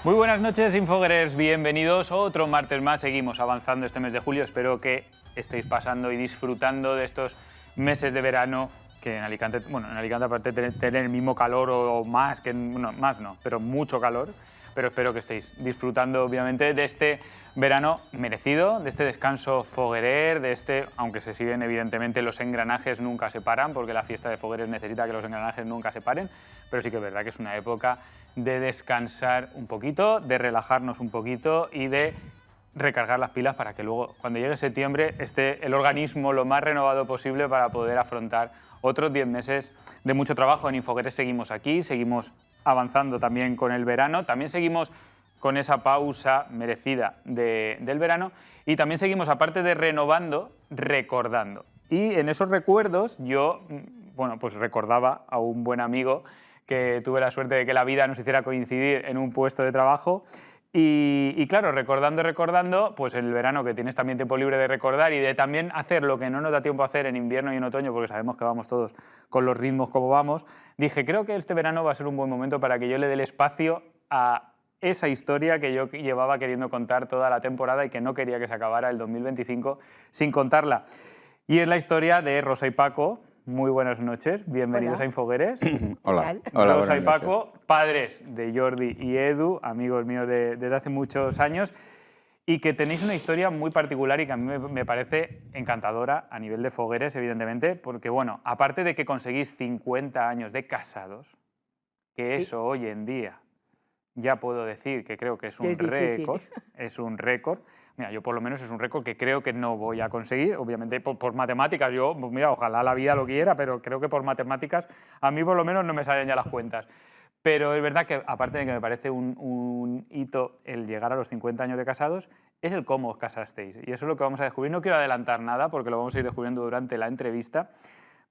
Muy buenas noches, Infoguerers, bienvenidos otro martes más. Seguimos avanzando este mes de julio. Espero que estéis pasando y disfrutando de estos meses de verano que en Alicante, bueno, en Alicante aparte de tener el mismo calor o más, que bueno, más no, pero mucho calor. Pero espero que estéis disfrutando, obviamente, de este verano merecido, de este descanso foguerer, de este, aunque se siguen, evidentemente, los engranajes nunca se paran, porque la fiesta de fogueres necesita que los engranajes nunca se paren, pero sí que es verdad que es una época de descansar un poquito, de relajarnos un poquito y de recargar las pilas para que luego, cuando llegue septiembre, esté el organismo lo más renovado posible para poder afrontar otros 10 meses de mucho trabajo. En Infoguerres seguimos aquí, seguimos avanzando también con el verano, también seguimos con esa pausa merecida del verano y también seguimos, aparte de renovando, recordando. Y en esos recuerdos yo, bueno, pues recordaba a un buen amigo que tuve la suerte de que la vida nos hiciera coincidir en un puesto de trabajo. Y claro, recordando, pues el verano, que tienes también tiempo libre de recordar y de también hacer lo que no nos da tiempo a hacer en invierno y en otoño, porque sabemos que vamos todos con los ritmos como vamos, dije, creo que este verano va a ser un buen momento para que yo le dé el espacio a esa historia que yo llevaba queriendo contar toda la temporada y que no quería que se acabara el 2025 sin contarla. Y es la historia de Rosa y Paco. Muy buenas noches, bienvenidos a Infoguerres. Hola. Hola, Rosa y Paco, padres de Jordi y Edu, amigos míos desde hace muchos años, y que tenéis una historia muy particular y que a mí me parece encantadora a nivel de fogueres, evidentemente, porque, bueno, aparte de que conseguís 50 años de casados, que eso hoy en día ya puedo decir que creo que es un récord, es un récord. Mira, yo por lo menos es un récord que creo que no voy a conseguir, obviamente por matemáticas. Yo, pues mira, ojalá la vida lo quiera, pero creo que por matemáticas a mí por lo menos no me salen ya las cuentas. Pero es verdad que, aparte de que me parece un hito el llegar a los 50 años de casados, es el cómo os casasteis. Y eso es lo que vamos a descubrir. No quiero adelantar nada porque lo vamos a ir descubriendo durante la entrevista,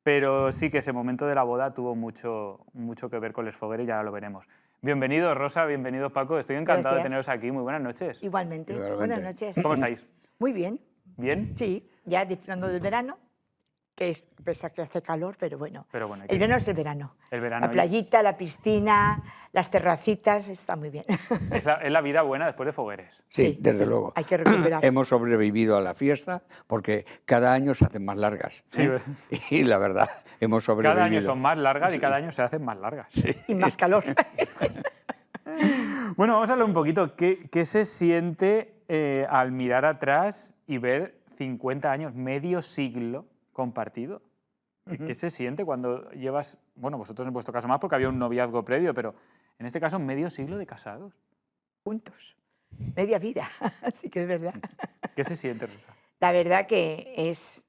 pero sí que ese momento de la boda tuvo mucho que ver con los fogueres y ahora lo veremos. Bienvenidos, Rosa, bienvenidos, Paco. Estoy encantado de teneros aquí. Muy buenas noches. Igualmente. Buenas noches. ¿Cómo estáis? Muy bien. ¿Bien? Sí, ya disfrutando del verano, que es, pese a que hace calor, pero bueno. El verano es el verano. El verano. La playita, la piscina, las terracitas, está muy bien. Es la vida buena después de fogueres. Sí, desde luego. Hay que recuperar. Hemos sobrevivido a la fiesta porque cada año se hacen más largas. Sí. Y la verdad, hemos sobrevivido. Cada año son más largas y cada año se hacen más largas. Sí. Y más calor. Bueno, vamos a hablar un poquito. ¿Qué se siente al mirar atrás y ver 50 años, medio siglo compartido? ¿Qué se siente cuando llevas, bueno, vosotros en vuestro caso más porque había un noviazgo previo, pero en este caso medio siglo de casados? Juntos. Media vida, así que es verdad. ¿Qué se siente, Rosa? La verdad que es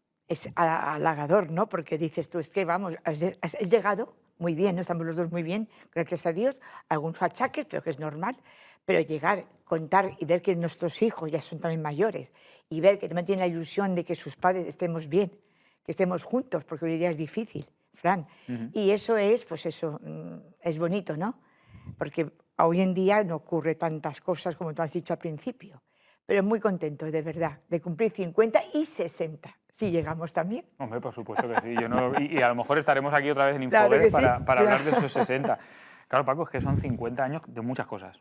halagador, ¿no? Porque dices tú, es que vamos, has llegado muy bien, ¿no? Estamos los dos muy bien, gracias a Dios, algunos achaques, pero que es normal, pero llegar, contar y ver que nuestros hijos ya son también mayores y ver que también tienen la ilusión de que sus padres estemos bien, que estemos juntos, porque hoy día es difícil, Fran. Y eso es, pues eso, es bonito, ¿no? Porque hoy en día no ocurre tantas cosas como tú has dicho al principio, pero muy contento, de verdad, de cumplir 50 y 60. Si llegamos también. Hombre, por supuesto que sí. Y a lo mejor estaremos aquí otra vez en Infoguerres para hablar de esos 60. Claro, Paco, es que son 50 años de muchas cosas.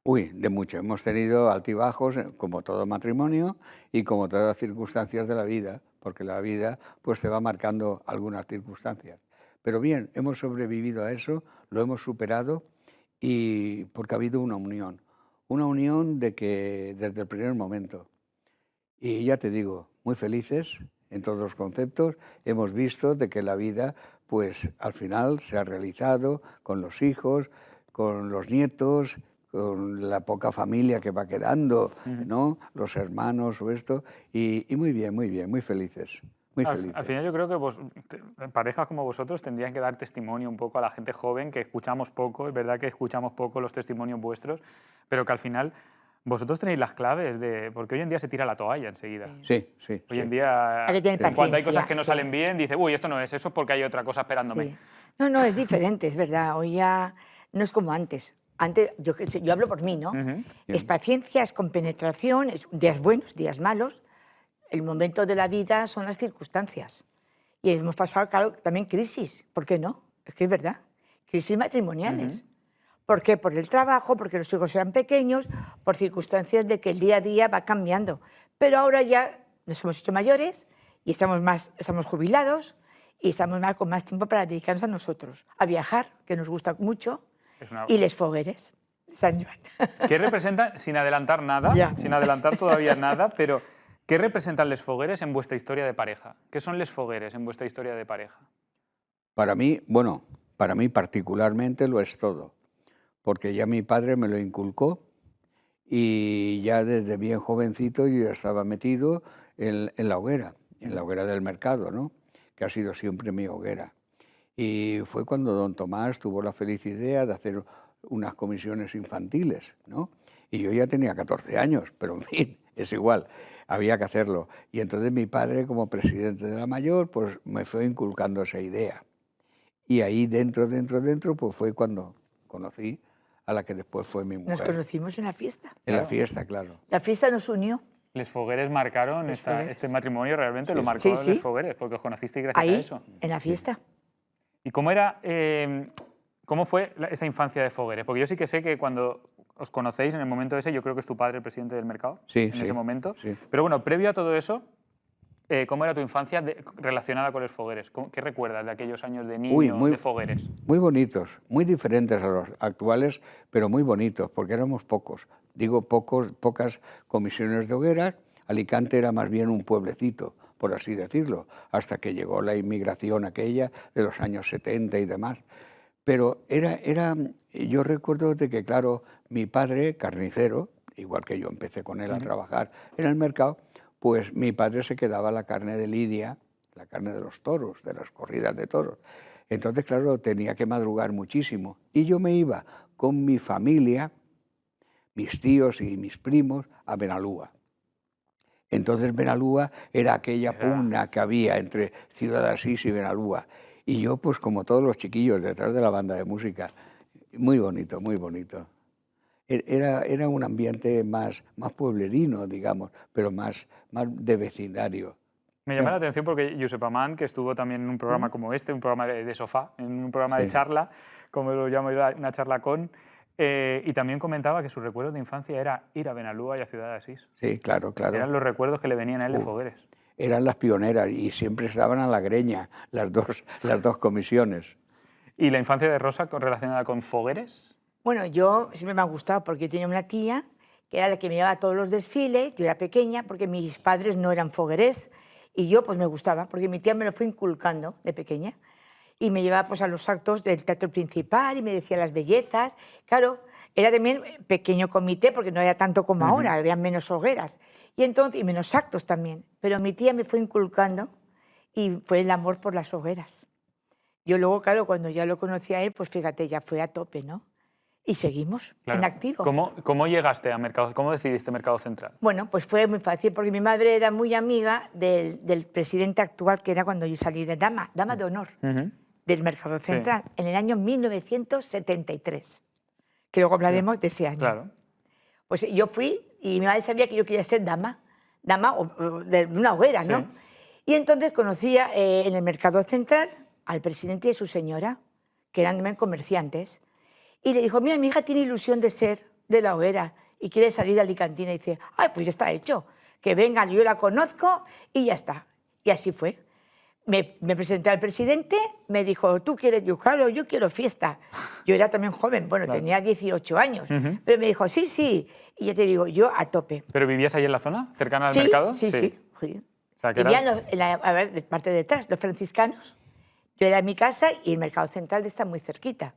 Uy, de mucho. Hemos tenido altibajos, como todo matrimonio y como todas las circunstancias de la vida, porque la vida pues te va marcando algunas circunstancias. Pero bien, hemos sobrevivido a eso, lo hemos superado y porque ha habido una unión de que desde el primer momento. Y ya te digo, muy felices en todos los conceptos. Hemos visto de que la vida, pues al final se ha realizado con los hijos, con los nietos, con la poca familia que va quedando, ¿no? Los hermanos o esto. Y muy bien, muy felices. Muy felices. Al final yo creo que parejas como vosotros tendrían que dar testimonio un poco a la gente joven, que escuchamos poco, es verdad que escuchamos poco los testimonios vuestros, pero que al final vosotros tenéis las claves porque hoy en día se tira la toalla enseguida. Sí. Hoy en día, cuando hay cosas que no salen bien, dice, uy, esto no es eso porque hay otra cosa esperándome. Sí. No, es diferente, es verdad. Hoy ya no es como antes. Antes, yo hablo por mí, ¿no? Es paciencia, es compenetración, es días buenos, días malos. El momento de la vida son las circunstancias. Y hemos pasado, claro, también crisis. ¿Por qué no? Es que es verdad. Crisis matrimoniales. ¿Por qué? Por el trabajo, porque los hijos eran pequeños, por circunstancias de que el día a día va cambiando. Pero ahora ya nos hemos hecho mayores y estamos jubilados y estamos con más tiempo para dedicarnos a nosotros, a viajar, que nos gusta mucho, y les fogueres de Sant Joan. ¿Qué representan, sin adelantar nada, Ya. sin adelantar todavía nada, pero qué representan les fogueres en vuestra historia de pareja? ¿Qué son les fogueres en vuestra historia de pareja? Para mí, bueno, para mí particularmente lo es todo, porque ya mi padre me lo inculcó y ya desde bien jovencito yo ya estaba metido en la hoguera del mercado, ¿no? Que ha sido siempre mi hoguera. Y fue cuando don Tomás tuvo la feliz idea de hacer unas comisiones infantiles, ¿no? Y yo ya tenía 14 años, pero en fin, es igual, había que hacerlo. Y entonces mi padre, como presidente de la mayor, pues me fue inculcando esa idea. Y ahí dentro, pues fue cuando conocí a la que después fue mi mujer. Nos conocimos en la fiesta. En la fiesta, claro. La fiesta nos unió. Les fogueres marcaron este matrimonio, realmente lo marcó Sí, sí. les fogueres, porque os conocisteis gracias Ahí, a eso. en la fiesta. ¿Y cómo fue esa infancia de fogueres? Porque yo sí que sé que cuando os conocéis en el momento ese, yo creo que es tu padre el presidente del mercado, Sí, en sí, ese momento. sí. Pero bueno, previo a todo eso, ¿cómo era tu infancia relacionada con los fogueres? ¿Qué recuerdas de aquellos años de niño de fogueres? Muy bonitos, muy diferentes a los actuales, pero muy bonitos, porque éramos pocos. Digo pocas comisiones de hogueras. Alicante era más bien un pueblecito, por así decirlo, hasta que llegó la inmigración aquella de los años 70 y demás. Pero yo recuerdo de que, claro, mi padre, carnicero, igual que yo empecé con él a trabajar en el mercado, pues mi padre se quedaba la carne de lidia, la carne de los toros, de las corridas de toros. Entonces, claro, tenía que madrugar muchísimo. Y yo me iba con mi familia, mis tíos y mis primos, a Benalúa. Entonces Benalúa era aquella pugna que había entre Ciudad de Asís y Benalúa. Y yo, pues como todos los chiquillos detrás de la banda de música, muy bonito, muy bonito. Era un ambiente más pueblerino, digamos, pero más de vecindario. Me llama la atención porque Josep Amant, que estuvo también en un programa como este, un programa de sofá, en un programa de charla, como lo llamo yo, una charla con, y también comentaba que sus recuerdos de infancia era ir a Benalúa y a Ciudad de Asís. Sí, claro, claro. Eran los recuerdos que le venían a él de fogueres. Eran las pioneras y siempre estaban a la greña las dos comisiones. ¿Y la infancia de Rosa relacionada con fogueres? Bueno, yo siempre me ha gustado porque tenía una tía que era la que me llevaba a todos los desfiles. Yo era pequeña porque mis padres no eran fogueres y yo pues me gustaba porque mi tía me lo fue inculcando de pequeña y me llevaba pues a los actos del teatro principal y me decía las bellezas. Claro, era también pequeño comité porque no era tanto como ahora, había menos hogueras y menos actos también. Pero mi tía me fue inculcando y fue el amor por las hogueras. Yo luego, claro, cuando ya lo conocí a él, pues fíjate, ya fue a tope, ¿no? Y seguimos en activo. ¿Cómo llegaste a Mercado? ¿Cómo decidiste Mercado Central? Bueno, pues fue muy fácil, porque mi madre era muy amiga del presidente actual, que era cuando yo salí de dama de honor del Mercado Central, en el año 1973, que luego hablaremos de ese año. Claro. Pues yo fui y mi madre sabía que yo quería ser dama de una hoguera, ¿no? Sí. Y entonces conocía en el Mercado Central al presidente y a su señora, que eran también comerciantes, y le dijo, mira, mi hija tiene ilusión de ser de la hoguera y quiere salir de Alicantina. Y dice, ay, pues ya está hecho, que vengan, yo la conozco y ya está. Y así fue. Me presenté al presidente, me dijo, ¿tú quieres? Yo, claro, yo quiero fiesta. Yo era también joven, bueno, claro. tenía 18 años, pero me dijo, sí, sí. Y ya te digo, yo a tope. ¿Pero vivías ahí en la zona, cercana al Sí, mercado? sí, sí. O sea, que Vivían a ver, de parte de detrás, los franciscanos. Yo era en mi casa y el Mercado Central está muy cerquita.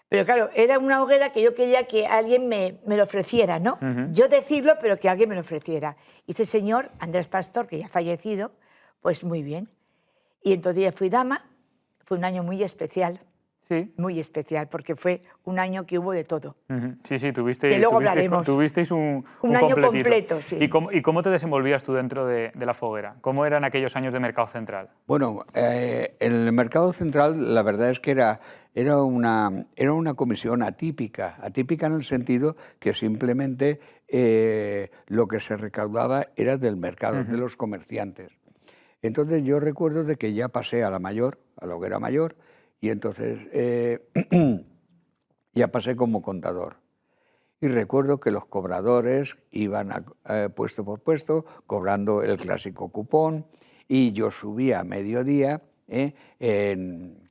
Pero claro, era una hoguera que yo quería que alguien me lo ofreciera, ¿no? Yo decirlo, pero que alguien me lo ofreciera. Y ese señor, Andrés Pastor, que ya ha fallecido, pues muy bien. Y entonces ya fui dama, fue un año muy especial. Sí. Muy especial, porque fue un año que hubo de todo. Sí, sí, tuvisteis un año completito. completo, sí. ¿Y cómo te desenvolvías tú dentro de la foguera? ¿Cómo eran aquellos años de Mercado Central? Bueno, en el Mercado Central la verdad es que era una comisión atípica en el sentido que simplemente lo que se recaudaba era del mercado, de los comerciantes. Entonces yo recuerdo de que ya pasé a la hoguera mayor, y entonces Ya pasé como contador. Y recuerdo que los cobradores iban puesto por puesto, cobrando el clásico cupón, y yo subía a mediodía en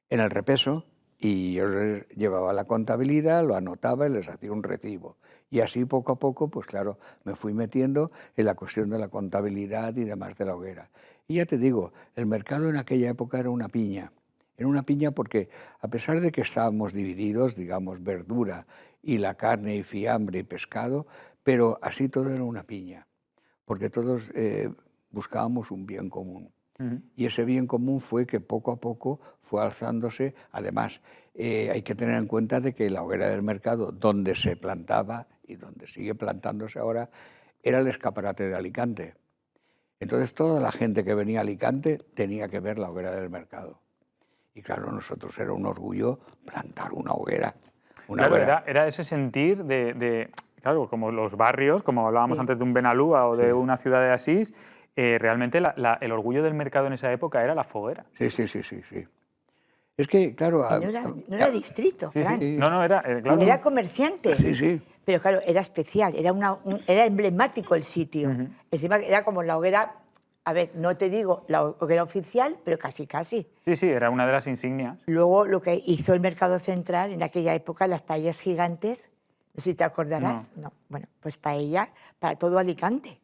el repeso, y yo les llevaba la contabilidad, lo anotaba y les hacía un recibo. Y así poco a poco, pues claro, me fui metiendo en la cuestión de la contabilidad y demás de la hoguera. Y ya te digo, el mercado en aquella época era una piña. Era una piña porque, a pesar de que estábamos divididos, digamos, verdura y la carne y fiambre y pescado, pero así todo era una piña, porque todos buscábamos un bien común. Y ese bien común fue que poco a poco fue alzándose. Además, hay que tener en cuenta de que la hoguera del mercado, donde se plantaba y donde sigue plantándose ahora, era el escaparate de Alicante. Entonces toda la gente que venía a Alicante tenía que ver la hoguera del mercado. Y claro, nosotros era un orgullo plantar una hoguera. Claro, era ese sentir claro, como los barrios, como hablábamos antes de un Benalúa o de una ciudad de Asís, realmente el orgullo del mercado en esa época era la foguera. Sí. Es que, claro... No era distrito, Fran. Sí. No, era... claro. Era comerciante. Sí. Pero claro, era especial, era emblemático el sitio. Encima era como la hoguera... A ver, no te digo la hoguera oficial, pero casi. Sí, era una de las insignias. Luego lo que hizo el Mercado Central en aquella época, las paellas gigantes, no sé si te acordarás. No. Bueno, pues paella para todo Alicante.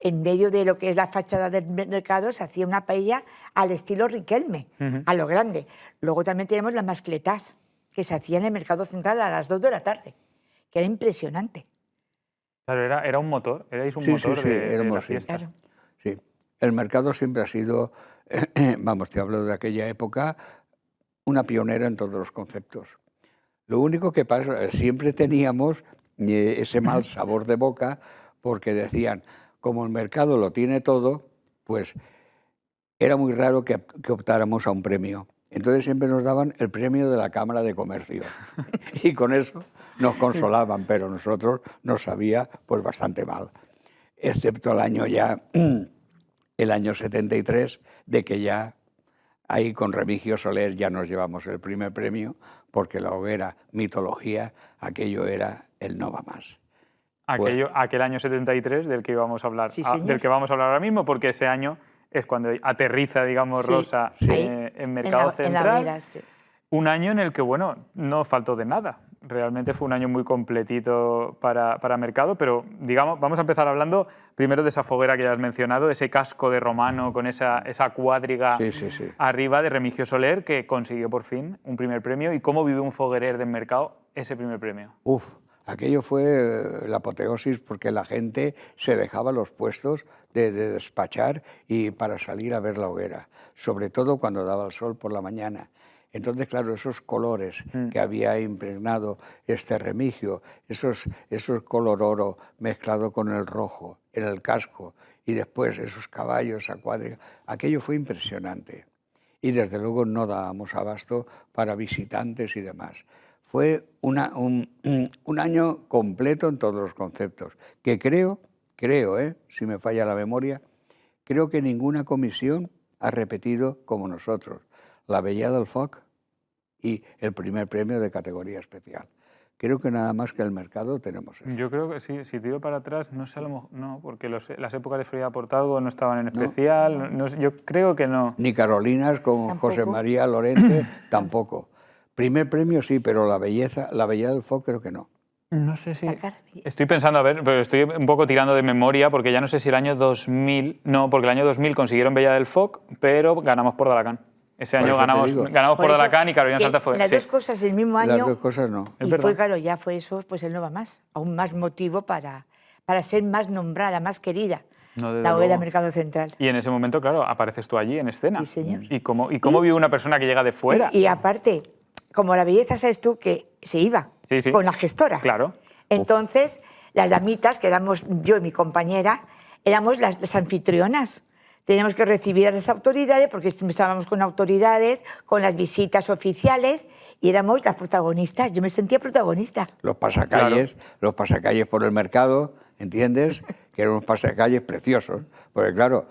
En medio de lo que es la fachada del mercado se hacía una paella al estilo Riquelme, a lo grande. Luego también tenemos las mascletas, que se hacían en el Mercado Central a las 2 de la tarde, que era impresionante. Claro, era un motor, erais un motor de la fiesta. Claro. Sí. El mercado siempre ha sido, vamos, te hablo de aquella época, una pionera en todos los conceptos. Lo único que pasa, siempre teníamos ese mal sabor de boca, porque decían, como el mercado lo tiene todo, pues era muy raro que optáramos a un premio. Entonces siempre nos daban el premio de la Cámara de Comercio. Y con eso nos consolaban, pero nosotros nos sabía pues bastante mal. Excepto el año 73, de que ya ahí con Remigio Soler ya nos llevamos el primer premio, porque la hoguera mitología, aquello era el no va más. Aquel año 73 del que vamos a hablar, del que vamos a hablar ahora mismo, porque ese año es cuando aterriza, digamos, Rosa en Mercado Central. En la hoguera, sí. Un año en el que, bueno, no faltó de nada. Realmente fue un año muy completito para Mercado, pero digamos, vamos a empezar hablando primero de esa foguera que ya has mencionado, ese casco de romano con esa cuadriga arriba de Remigio Soler, que consiguió por fin un primer premio. ¿Y cómo vive un foguerer de Mercado ese primer premio? Aquello fue la apoteosis, porque la gente se dejaba los puestos de despachar y para salir a ver la hoguera, sobre todo cuando daba el sol por la mañana. Entonces, claro, esos colores que había impregnado este Remigio, esos color oro mezclado con el rojo en el casco, y después esos caballos a cuadriga, aquello fue impresionante. Y desde luego no dábamos abasto para visitantes y demás. Fue un año completo en todos los conceptos, que creo, si me falla la memoria, creo que ninguna comisión ha repetido como nosotros la Vellada del Foc y el primer premio de categoría especial. Creo que nada más que el mercado tenemos eso. Yo creo que sí, si tiro para atrás, no sé, no, porque las épocas de Frida Portado no estaban en especial, no, yo creo que no. Ni Carolinas con ¿Tampoco? José María Lorente, tampoco. Primer premio sí, pero la Vellada del Foc creo que no. No sé si... Estoy pensando, a ver, pero estoy un poco tirando de memoria, porque ya no sé si el año 2000... No, porque el año 2000 consiguieron Vellada del Foc, pero ganamos por Dalacán. Ese año ganamos por Dalacán y Carolina Salta fue... Las dos cosas el mismo año... Las dos cosas no. Y fue, claro, ya fue eso, pues él no va más. Aún más motivo para ser más nombrada, más querida. La hoguera Mercado Central. Y en ese momento, claro, apareces tú allí en escena. Sí, señor. ¿Y cómo vive una persona que llega de fuera? Y aparte, como la belleza, sabes tú, que se iba con la gestora. Claro. Entonces, las damitas, que éramos yo y mi compañera, éramos las anfitrionas. Teníamos que recibir a las autoridades, porque estábamos con autoridades, con las visitas oficiales, y éramos las protagonistas. Yo me sentía protagonista. Los pasacalles por el mercado, ¿entiendes? Que eran unos pasacalles preciosos. Porque claro,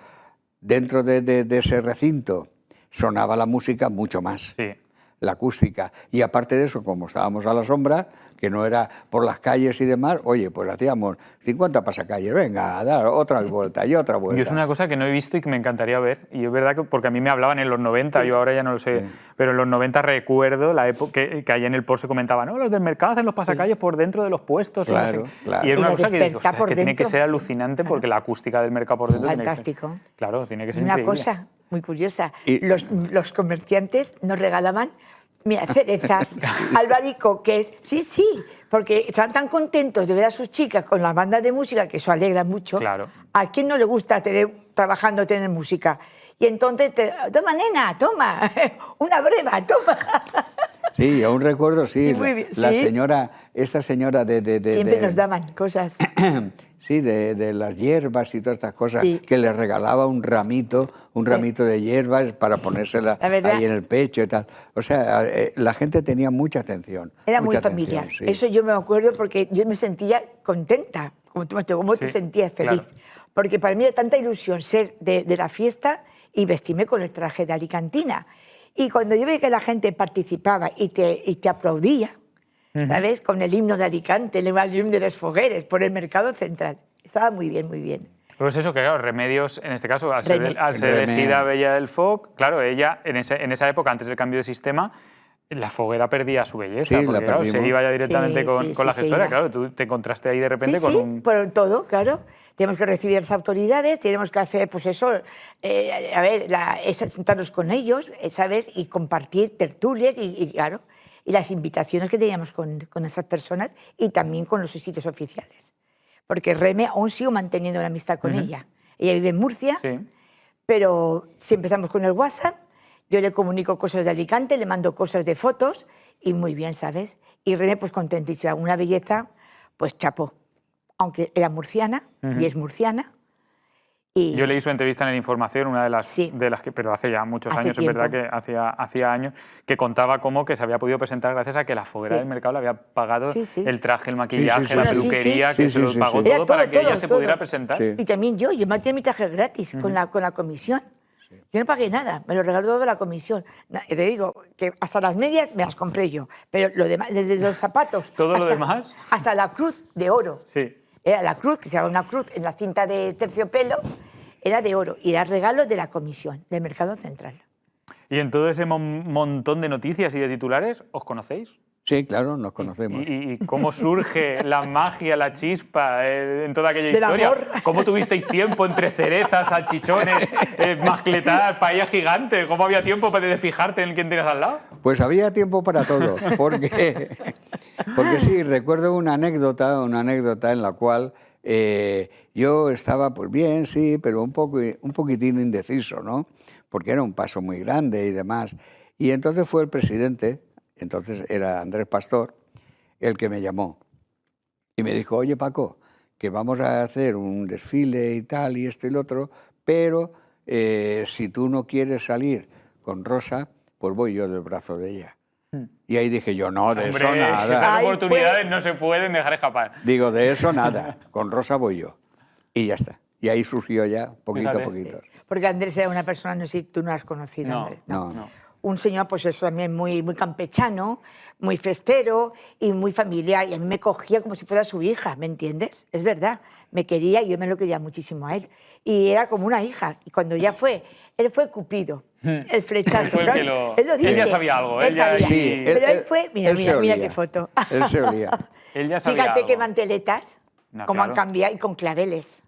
dentro de ese recinto sonaba la música mucho más. Sí. la acústica. Y aparte de eso, como estábamos a la sombra, que no era por las calles y demás, oye, pues hacíamos 50 pasacalles, venga, a dar otra vuelta y otra vuelta. Yo es una cosa que no he visto y que me encantaría ver. Y es verdad que, porque a mí me hablaban en los 90, yo ahora ya no lo sé, pero en los 90 recuerdo la época que allá en el POR se comentaba, no, los del mercado hacen los pasacalles por dentro de los puestos. Claro, y no sé. claro. Y es Y una la cosa que, digo, despertar "Ostras, por que tiene que dentro". ser alucinante porque la acústica del mercado por dentro Fantástico. tiene que ser, claro, tiene que ser Una increíble. cosa muy curiosa, Y- los comerciantes nos regalaban, mira, cerezas, albaricoques, sí, porque estaban tan contentos de ver a sus chicas con la banda de música, que eso alegra mucho. Claro. ¿A quién no le gusta trabajando tener música? Y entonces, toma nena, toma, una breva, toma. Sí, aún recuerdo, sí, Y muy bien, la sí. señora, esta señora Siempre nos daban cosas. Sí, de las hierbas y todas estas cosas, Sí. que les regalaba un ramito de hierbas para ponérsela La verdad. ahí en el pecho y tal. O sea, la gente tenía mucha atención. Era muy mucha familiar. atención, sí. Eso yo me acuerdo porque yo me sentía contenta, como te Sí, sentías feliz. claro. Porque para mí era tanta ilusión ser de la fiesta y vestirme con el traje de alicantina. Y cuando yo veía que la gente participaba y te aplaudía, ¿sabes? Con el himno de Alicante, el himno de las fogueres, por el mercado central. Estaba muy bien, muy bien. Pues eso, que claro, Remedios, en este caso, al ser Remedios. elegida Bella del Foc, claro, ella en esa época, antes del cambio de sistema, la foguera perdía su belleza, Sí, porque la claro, se perdimos. iba ya directamente Sí, con sí, la sí, se gestora. iba. Claro, tú te encontraste ahí de repente Sí, con sí, un... por todo, claro. Tenemos que recibir a las autoridades, tenemos que hacer, pues eso, a ver, sentarnos con ellos, ¿sabes? Y compartir tertulias y claro, y las invitaciones que teníamos con esas personas y también con los sitios oficiales. Porque Reme aún sigo manteniendo una amistad con ella. Ella vive en Murcia, Sí. pero si empezamos con el WhatsApp, yo le comunico cosas de Alicante, le mando cosas de fotos y muy bien, ¿sabes? Y Reme, pues contentísima, una belleza, pues chapó. Aunque era murciana y es murciana. Y Yo leí su entrevista en el Información, una de las, Sí. que, pero hace ya muchos Hace años, es verdad tiempo. que hacía años, que contaba cómo que se había podido presentar gracias a que la foguera Sí. del mercado le había pagado Sí, sí. el traje, el maquillaje, sí, la sí. peluquería, Sí, que sí, se lo sí, pagó sí. Era todo para todo, que ella todo, se todo. pudiera presentar. Sí. Y también yo mantenía mi traje gratis con la comisión. Yo no pagué nada, me lo regaló todo la comisión. Te digo que hasta las medias me las compré yo, pero lo demás, desde los zapatos. ¿Todo lo hasta- demás? Hasta la cruz de oro. Sí. Era la cruz, que se llama una cruz en la cinta de terciopelo, era de oro y era regalo de la comisión, del Mercado Central. Y en todo ese montón de noticias y de titulares, ¿os conocéis? Sí, claro, nos conocemos. ¿Y cómo surge la magia, la chispa en toda aquella Del historia? amor. ¿Cómo tuvisteis tiempo entre cerezas, salchichones, mascletas, paella gigante? ¿Cómo había tiempo de fijarte en quién tenías al lado? Pues había tiempo para todo, porque sí, recuerdo una anécdota en la cual yo estaba, pues bien, sí, pero un poquitín indeciso, ¿no? Porque era un paso muy grande y demás. Y entonces fue el presidente, entonces era Andrés Pastor, el que me llamó y me dijo, oye Paco, que vamos a hacer un desfile y tal y esto y lo otro, pero si tú no quieres salir con Rosa, pues voy yo del brazo de ella. Y ahí dije yo, no, de eso Hombre, nada. esas Ay, oportunidades pues. no se pueden dejar escapar. Digo, de eso nada, con Rosa voy yo. Y ya está. Y ahí surgió ya, poquito Fíjate. a poquito. Porque Andrés era una persona, no sé si tú no has conocido, No, Andrés. No. Un señor, pues eso también muy campechano, muy festero y muy familiar. Y a mí me cogía como si fuera su hija, ¿me entiendes? Es verdad. Me quería y yo me lo quería muchísimo a él. Y era como una hija. Y cuando ya fue, él fue Cupido, el flechazo. Él fue el que lo- Él lo él ya dice. sabía algo, Él él ya- sabía. Sí, Pero él fue, mira, él se mira, mira olía. qué foto. Él se olía. Él ya sabía Fíjate algo. qué manteletas, No, cómo claro. han cambiado y con claveles.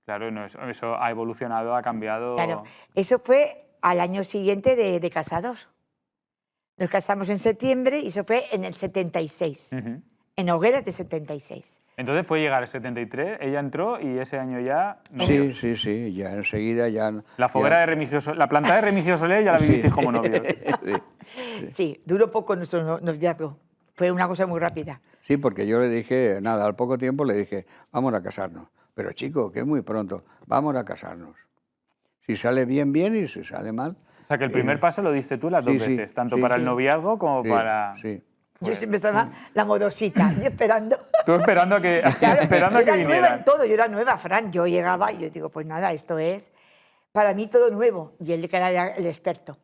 Claro, no, eso ha evolucionado, ha cambiado. Claro, eso fue al año siguiente de casados. Nos casamos en septiembre y eso fue en el 76, Ujú. en Hogueras de 76. Entonces fue llegar el 73, ella entró y ese año ya... Sí, novios. sí, ya enseguida ya... La foguera de Remigio la planta de Remigio Soler ya la vivisteis como novios. Sí. Sí, duró poco nuestro noviazgo. Fue una cosa muy rápida. Sí, porque yo le dije, nada, al poco tiempo le dije, vamos a casarnos. Pero chico, que es muy pronto, vamos a casarnos. Si sale bien, bien, y si sale mal... O sea que el primer paso lo diste tú las Sí, dos sí, veces, tanto sí, para sí. el noviazgo como Sí, para... sí. Yo siempre estaba la modosita, yo esperando. Tú esperando a que, Claro, esperando a que yo era nueva vinieran. en todo, yo era nueva, Fran. Yo llegaba y yo digo, pues nada, esto es para mí todo nuevo. Y él que era el experto.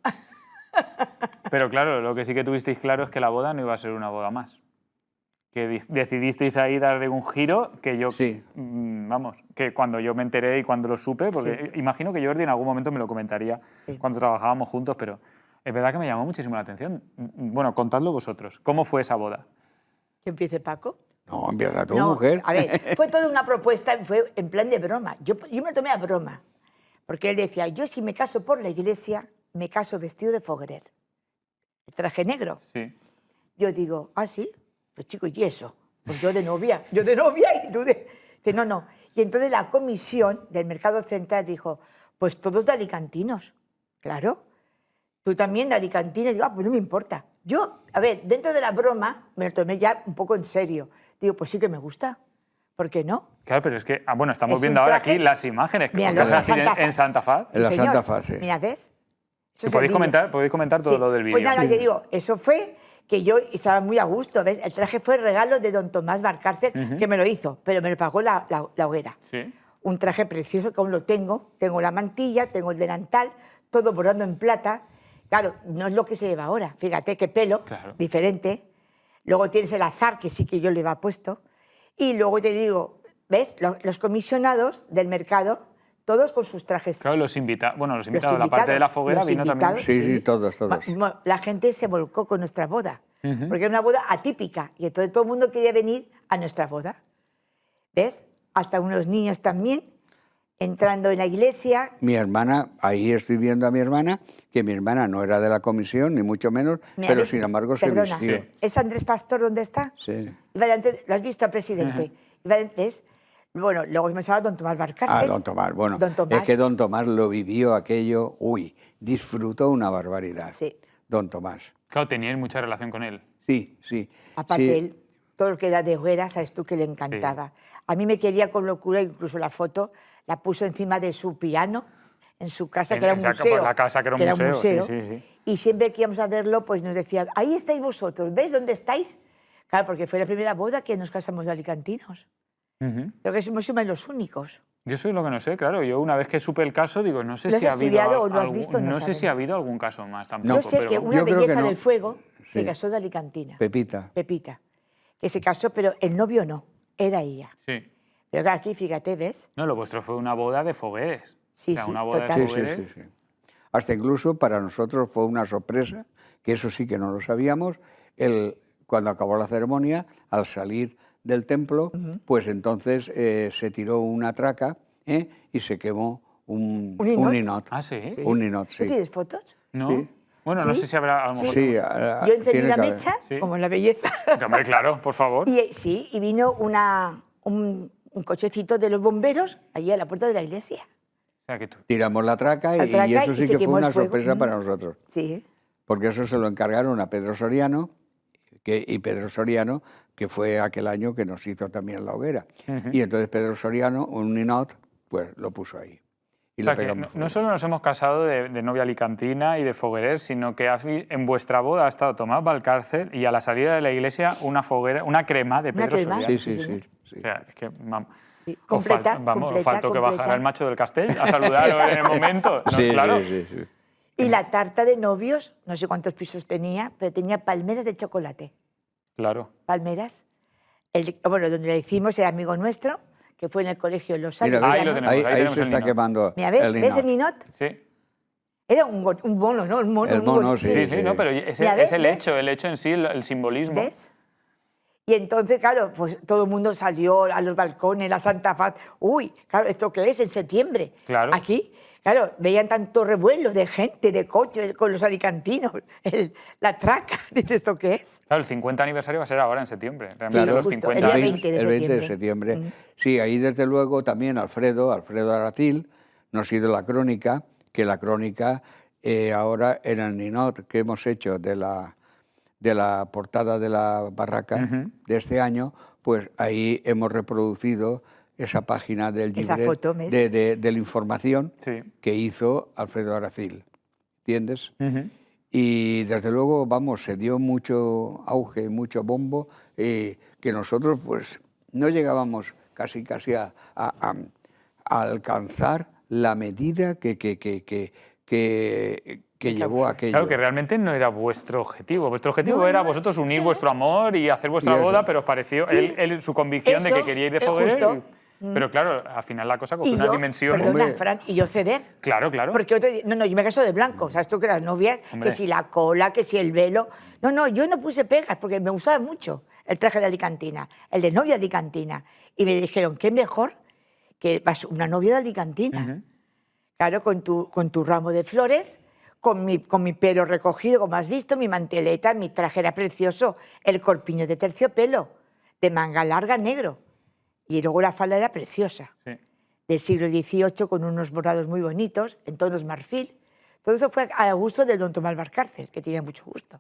Pero claro, lo que sí que tuvisteis claro es que la boda no iba a ser una boda más. Que decidisteis ahí darle un giro que yo, Sí. vamos, que cuando yo me enteré y cuando lo supe, porque imagino que Jordi en algún momento me lo comentaría Sí. cuando trabajábamos juntos, pero es verdad que me llamó muchísimo la atención. Bueno, contadlo vosotros. ¿Cómo fue esa boda? ¿Que empiece Paco? No, empieza tu No, mujer. a ver, fue toda una propuesta, fue en plan de broma. Yo me lo tomé a broma, porque él decía, yo si me caso por la iglesia, me caso vestido de foguerer. El traje negro. Sí. Yo digo, ah, sí, pues chico, ¿y eso? Pues yo de novia y tú de... Dice, no, no. Y entonces la comisión del Mercado Central dijo, pues todos de alicantinos. Claro. Tú también de alicantinos. Digo, ah, pues no me importa. Yo, a ver, dentro de la broma, me lo tomé ya un poco en serio. Digo, pues sí que me gusta. ¿Por qué no? Claro, pero es que, bueno, estamos Es viendo un ahora traje- aquí las imágenes que Míralo, os dejan en así en Santa Faz. En la señor. Santa Faz, sí. Mira, ¿ves? Eso Y es el vídeo. podéis comentar todo Sí, lo del vídeo. Pues nada, que digo, eso fue que yo estaba muy a gusto, ¿ves? El traje fue regalo de don Tomás Valcárcel, que me lo hizo, pero me lo pagó la hoguera. Sí. Un traje precioso que aún lo tengo la mantilla, tengo el delantal, todo bordado en plata. Claro, no es lo que se lleva ahora, fíjate qué pelo, Claro. diferente. Luego tienes el azar, que sí que yo le iba puesto. Y luego te digo, ¿ves? Los comisionados del mercado, todos con sus trajes. Claro, los invitados, Los la parte de la foguera los vino también. invitados, Sí, sí, todos. La gente se volcó con nuestra boda, porque era una boda atípica y entonces todo el mundo quería venir a nuestra boda. ¿Ves? Hasta unos niños también entrando en la iglesia. Mi hermana, ahí estoy viendo a mi hermana, que mi hermana no era de la comisión, ni mucho menos, Mira, pero ¿ves? sin embargo se Perdona, vistió. Sí. ¿es Andrés Pastor dónde está? Sí. Iba delante, ¿lo has visto al presidente? Iba delante, ¿ves? Bueno, luego me estaba don Tomás Valcárcel. Ah, don Tomás. Bueno, Don Tomás. es que don Tomás lo vivió aquello, disfrutó una barbaridad. Sí. Don Tomás. Claro, teníais mucha relación con él. Sí, sí. Aparte, sí. él, todo lo que era de hoguera, sabes tú que le encantaba. A mí me quería con locura, incluso la foto la puso encima de su piano en su casa, que era un museo. La casa que era un museo. Sí, sí, sí. Y siempre que íbamos a verlo, pues nos decía, ahí estáis vosotros, ¿ves dónde estáis? Claro, porque fue la primera boda que nos casamos de alicantinos. Creo que somos los únicos. Yo soy lo que no sé, claro. Yo una vez que supe el caso, digo, no sé ¿Lo has si ha habido estudiado o lo has visto? No no sé sabemos. si ha habido algún caso más tampoco. Yo sé pero que vamos. una Yo creo belleza que no. del fuego se Sí. casó de alicantina. Pepita. Pepita. Que se casó, pero el novio no, era ella. Sí. Pero claro, aquí, fíjate, ¿ves? No, lo vuestro fue una boda de fogueres. Sí, o sea, sí, una boda total. de Sí, fogueres. sí, sí, sí. Hasta incluso para nosotros fue una sorpresa, que eso sí que no lo sabíamos, cuando acabó la ceremonia, al salir del templo, pues entonces se tiró una traca y se quemó un ninot. ninot. Ah, sí. Un ninot, ¿Tú sí. tienes fotos? ¿No? Sí. Bueno, no ¿Sí? sé si habrá a lo mejor. Sí, Yo encendí tiene la que haber. mecha, Sí. como en la belleza. Hombre, claro, por favor. Sí, y vino un cochecito de los bomberos allí a la puerta de la iglesia. O sea, que tú. Tiramos la traca, La traca y eso y sí se que quemó fue el una fuego. sorpresa para nosotros. Sí. Porque eso se lo encargaron a Pedro Soriano, y Pedro Soriano, que fue aquel año que nos hizo también la hoguera. Y entonces Pedro Soriano, un ninot, pues lo puso ahí. Y O le sea, que pegamos no fuego. solo nos hemos casado de novia alicantina y de foguerer, sino que en vuestra boda ha estado Tomás Valcárcel y a la salida de la iglesia una foguera, una crema de Una Pedro crema. Soriano. Sí, sí, Sí, sí. señor. sí. O sea, es que Sí, os completa, completa, faltó que completa. bajara el macho del castell a saludar en el momento. ¿no? Sí, Claro. sí, sí, sí. Y la tarta de novios, no sé cuántos pisos tenía, pero tenía palmeras de chocolate. Claro. Palmeras. Bueno, donde le hicimos el amigo nuestro, que fue en el colegio Los Mira, Salesianos. Ahí lo tenemos, ahí ahí tenemos se el está ninot. quemando Mira, ¿ves? el ¿Ves el ninot. ninot? Sí. Era un mono, ¿no? Un mono. El muy mono, bonito. Sí, Sí, sí, sí. no, pero es Mira, ¿ves? el ¿Ves? hecho en sí, el simbolismo. ¿Ves? Y entonces, claro, pues todo el mundo salió a los balcones, la Santa Faz. Uy, claro, ¿esto qué es? En septiembre. Claro. Aquí, claro, veían tanto revuelo de gente, de coches, con los alicantinos, la traca. Dices, ¿esto qué es? Claro, el 50 aniversario va a ser ahora en septiembre. Realmente Claro. los Justo, 50 el día años. 20 de El 20 de septiembre. septiembre. Sí, ahí desde luego también Alfredo Aracil nos hizo la crónica, que la crónica ahora en el ninot que hemos hecho de la portada de la barraca de este año, pues ahí hemos reproducido esa página del Esa libret foto, ¿ves? de la información Sí. que hizo Alfredo Aracil. ¿Entiendes? Ujú. Y desde luego, vamos, se dio mucho auge, mucho bombo, que nosotros pues no llegábamos casi a alcanzar la medida que que llevó a aquello. Claro, que realmente no era vuestro objetivo. Vuestro objetivo No, era no, vosotros unir no. vuestro amor y hacer vuestra Y eso. boda, pero os pareció Sí. él su convicción de que Eso, quería ir de es foguerer. justo. Pero claro, al final la cosa coge Y una yo, dimensión. perdona, Hombre. Fran, y yo ceder. Claro, claro. Porque otro día, no, yo me caso de blanco, ¿sabes tú? Que las novias, Hombre. que si la cola, que si el velo. No, yo no puse pegas porque me gustaba mucho el traje de alicantina, el de novia alicantina. Y me dijeron, ¿qué mejor que vas una novia de alicantina? Claro, con tu ramo de flores, con mi pelo recogido, como has visto, mi manteleta, mi traje era precioso, el corpiño de terciopelo, de manga larga negro. Y luego la falda era preciosa, Sí. del siglo XVIII, con unos bordados muy bonitos, en tonos marfil. Todo eso fue a gusto del don Tomás Valcárcel, que tenía mucho gusto.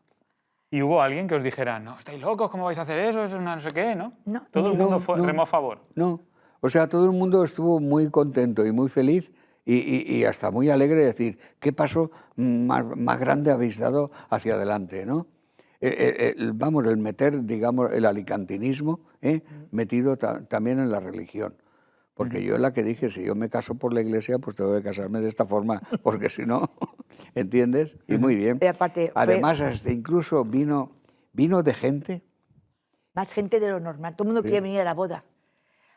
Y hubo alguien que os dijera, no, estáis locos, ¿cómo vais a hacer eso? Eso es una no sé qué, ¿no? No, Todo el no, mundo remó a favor. No, o sea, todo el mundo estuvo muy contento y muy feliz y hasta muy alegre de decir, ¿qué paso más grande habéis dado hacia adelante, ¿no? Vamos, el meter, digamos, el alicantinismo metido también en la religión. Porque yo es la que dije, si yo me caso por la iglesia, pues tengo que casarme de esta forma, porque si no, ¿entiendes? Y muy bien. Pero aparte, Además, incluso vino de gente. más gente de lo normal, todo el mundo quería venir a la boda.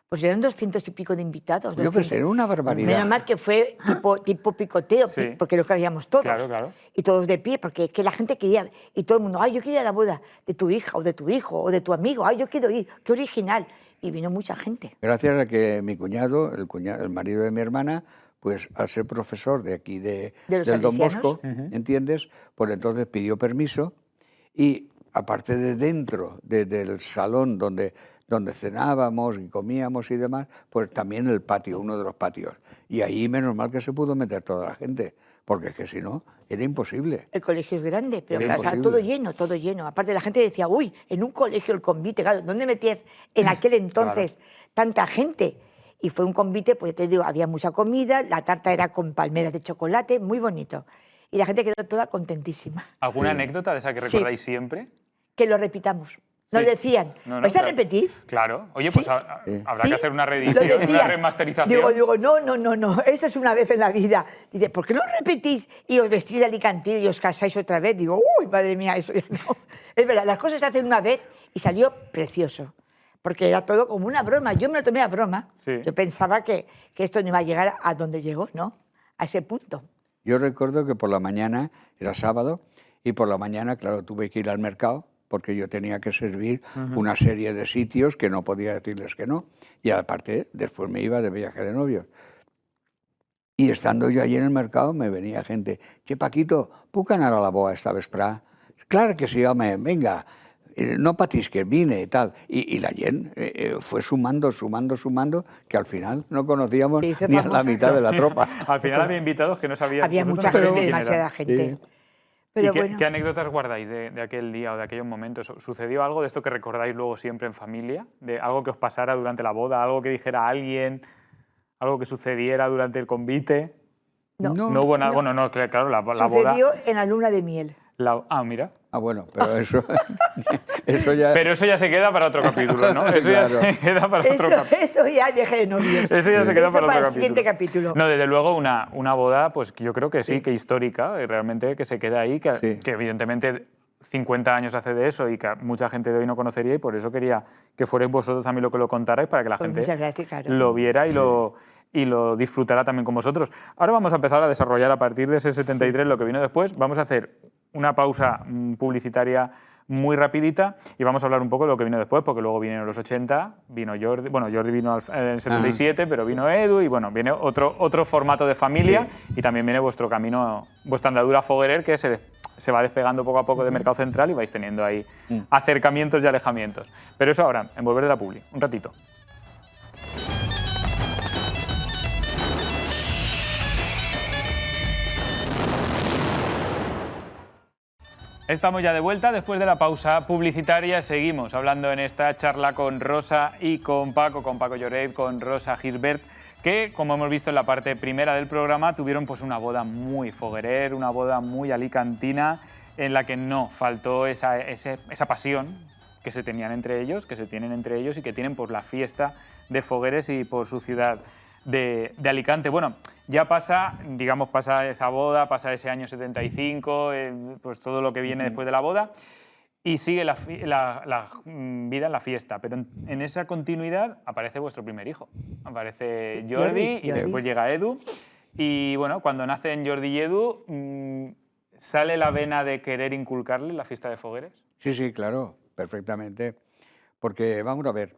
Pues eran 200 y pico de invitados. Yo pensé, era una barbaridad. Menos mal que fue tipo picoteo, Sí. porque lo que habíamos todos. Claro, claro. Y todos de pie, porque es que la gente quería, y todo el mundo, ay, yo quiero ir a la boda de tu hija, o de tu hijo, o de tu amigo, ay, yo quiero ir, qué original. Y vino mucha gente. Gracias a que mi cuñado, el marido de mi hermana, pues al ser profesor de aquí ¿De los del Don salesianos? Bosco, ¿entiendes? Pues entonces pidió permiso y aparte de dentro del salón donde cenábamos y comíamos y demás, pues también el patio, uno de los patios. Y ahí menos mal que se pudo meter toda la gente, porque es que si no, era imposible. El colegio es grande, pero Era estaba imposible. todo lleno, todo lleno. Aparte la gente decía, uy, en un colegio el convite, claro, ¿dónde metías en aquel entonces tanta gente? Y fue un convite, pues te digo, había mucha comida, la tarta era con palmeras de chocolate, muy bonito. Y la gente quedó toda contentísima. ¿Alguna anécdota de esa que Sí. recordáis siempre? Que lo repitamos. Nos Sí. decían, No, ¿vais a claro. repetir? Claro. Oye, Sí. pues habrá Sí, que hacer una lo reedición, una decían. remasterización. Digo, no, eso es una vez en la vida. Dice, ¿por qué no repetís y os vestís de alicantillo y os casáis otra vez? Digo, uy, madre mía, eso ya no. Es verdad, las cosas se hacen una vez y salió precioso. Porque era todo como una broma. Yo me lo tomé a broma. Sí. Yo pensaba que esto no iba a llegar a donde llegó, ¿no? A ese punto. Yo recuerdo que por la mañana, era sábado, y por la mañana, claro, tuve que ir al mercado, porque yo tenía que servir una serie de sitios que no podía decirles que no. Y aparte, después me iba de viaje de novios. Y estando yo allí en el mercado, me venía gente, che, Paquito, ¿puc anar a la boda esta vesprà? Claro que sí, home, venga, no patís que vine y tal. Y la gente fue sumando, que al final no conocíamos Se hizo ni a la famosa. mitad de la tropa. Al final había invitados que no sabían. Había vosotros mucha no sabíais gente, quién eran. demasiada gente. Sí. Pero ¿Y qué, bueno, qué anécdotas guardáis de aquel día o de aquellos momentos? ¿Sucedió algo de esto que recordáis luego siempre en familia? ¿De algo que os pasara durante la boda? ¿Algo que dijera alguien? ¿Algo que sucediera durante el convite? no. No hubo nada. Bueno, no, claro, la boda. Sucedió en la luna de miel. Mira. Ah, bueno, pero eso ya... Pero eso ya se queda para otro capítulo, ¿no? Eso ya Claro. se queda para otro capítulo. Eso ya viaje de novios. Eso ya se queda Eso para otro el capítulo. siguiente capítulo. No, desde luego una boda, pues yo creo que sí, Sí. que histórica, y realmente que se queda ahí, que, Sí. que evidentemente 50 años hace de eso y que mucha gente de hoy no conocería, y por eso quería que fuerais vosotros también lo que lo contarais para que la Pues gente muchas gracias, claro. lo viera y lo disfrutara también con vosotros. Ahora vamos a empezar a desarrollar a partir de ese 73 lo que vino después. Vamos a hacer una pausa publicitaria muy rapidita y vamos a hablar un poco de lo que vino después, porque luego vinieron los 80, vino Jordi, bueno, Jordi vino en el 77, pero vino Edu y bueno, viene otro formato de familia y también viene vuestro camino, vuestra andadura foguerer, que se va despegando poco a poco de Mercado Central y vais teniendo ahí acercamientos y alejamientos. Pero eso ahora, en Volver de la Publi, un ratito. Estamos ya de vuelta después de la pausa publicitaria. Seguimos hablando en esta charla con Rosa y con Paco Lloret, con Rosa Gisbert, que, como hemos visto en la parte primera del programa, tuvieron pues una boda muy foguerer, una boda muy alicantina, en la que no faltó esa pasión que se tenían entre ellos, que se tienen entre ellos y que tienen por la fiesta de Fogueres y por su ciudad de Alicante. Bueno, ya pasa, digamos, pasa esa boda, pasa ese año 75, pues todo lo que viene después de la boda, y sigue la vida en la fiesta. Pero en esa continuidad aparece vuestro primer hijo. Aparece Jordi y después llega Edu. Y bueno, cuando nacen Jordi y Edu, ¿sale la vena de querer inculcarle la fiesta de fogueres? Sí, sí, claro, perfectamente. Porque, vamos a ver,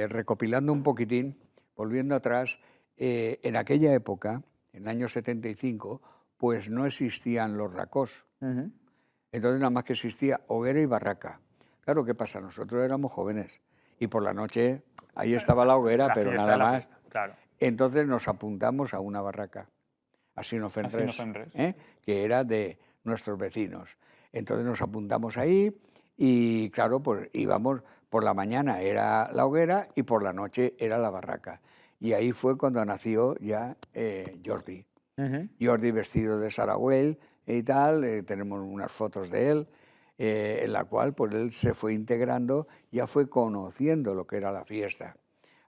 recopilando un poquitín, volviendo atrás, en aquella época, en el año 75, pues no existían los racós. Entonces nada más que existía hoguera y barraca. Claro, ¿qué pasa? Nosotros éramos jóvenes y por la noche ahí estaba la hoguera, pero nada más. Claro. Entonces nos apuntamos a una barraca, a Sino Fenres, que era de nuestros vecinos. Entonces nos apuntamos ahí y claro, pues íbamos, por la mañana era la hoguera y por la noche era la barraca. Y ahí fue cuando nació ya Jordi. Jordi vestido de Saragüell y tal, tenemos unas fotos de él, en la cual pues él se fue integrando, ya fue conociendo lo que era la fiesta.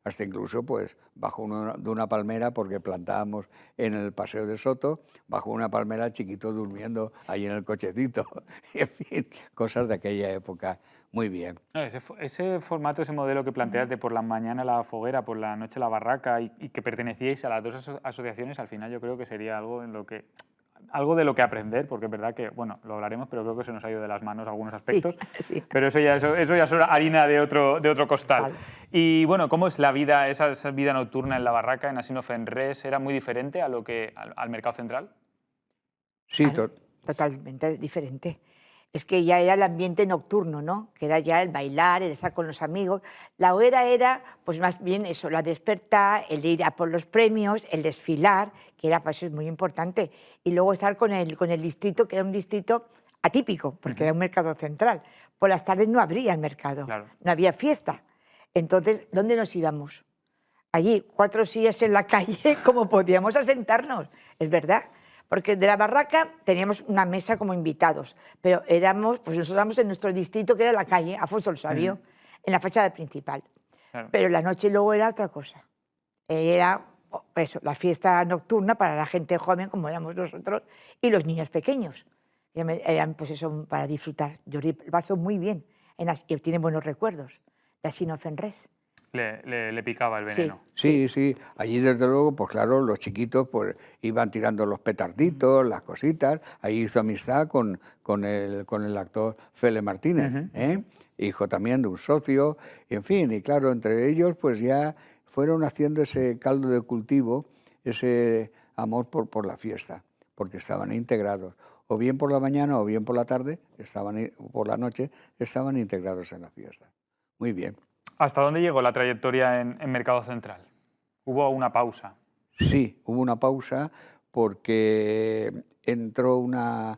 Hasta incluso pues bajo de una palmera, porque plantábamos en el Paseo de Soto, bajo una palmera chiquito durmiendo ahí en el cochecito. En fin, cosas de aquella época. Muy bien. Ese formato, ese modelo que planteas de por la mañana la foguera, por la noche la barraca y que pertenecíais a las dos asociaciones, al final yo creo que sería algo de lo que aprender, porque es verdad que, bueno, lo hablaremos, pero creo que se nos ha ido de las manos algunos aspectos, sí. Pero eso ya es harina de otro costal. Vale. Y bueno, ¿cómo es la vida, esa vida nocturna en la barraca, en Asino Fenres? ¿Era muy diferente a al mercado central? Sí, totalmente diferente. Es que ya era el ambiente nocturno, ¿no? Que era ya el bailar, el estar con los amigos. La hoguera era, pues más bien eso, la despertar, el ir a por los premios, el desfilar, que era, pues eso es muy importante. Y luego estar con el distrito, que era un distrito atípico, porque era un mercado central. Por las tardes no abría el mercado, claro. No había fiesta. Entonces, ¿dónde nos íbamos? Allí, 4 sillas en la calle, como podíamos asentarnos, es verdad. Porque de la barraca teníamos una mesa como invitados, pero pues nosotros éramos en nuestro distrito, que era la calle Afonso el Sabio, en la fachada principal. Claro. Pero la noche luego era otra cosa. Era eso, la fiesta nocturna para la gente joven, como éramos nosotros, y los niños pequeños. Eran, pues eso, para disfrutar. Yo paso muy bien, y tiene buenos recuerdos de Asino Fenres. Le picaba el veneno. Sí, sí. Allí desde luego, pues claro, los chiquitos pues iban tirando los petarditos, las cositas. Ahí hizo amistad con el actor Fele Martínez, hijo también de un socio, y en fin, y claro, entre ellos pues ya fueron haciendo ese caldo de cultivo, ese amor por la fiesta, porque estaban integrados. O bien por la mañana o bien por la tarde, por la noche, estaban integrados en la fiesta. Muy bien. ¿Hasta dónde llegó la trayectoria en Mercado Central? ¿Hubo una pausa? Sí, hubo una pausa porque entró una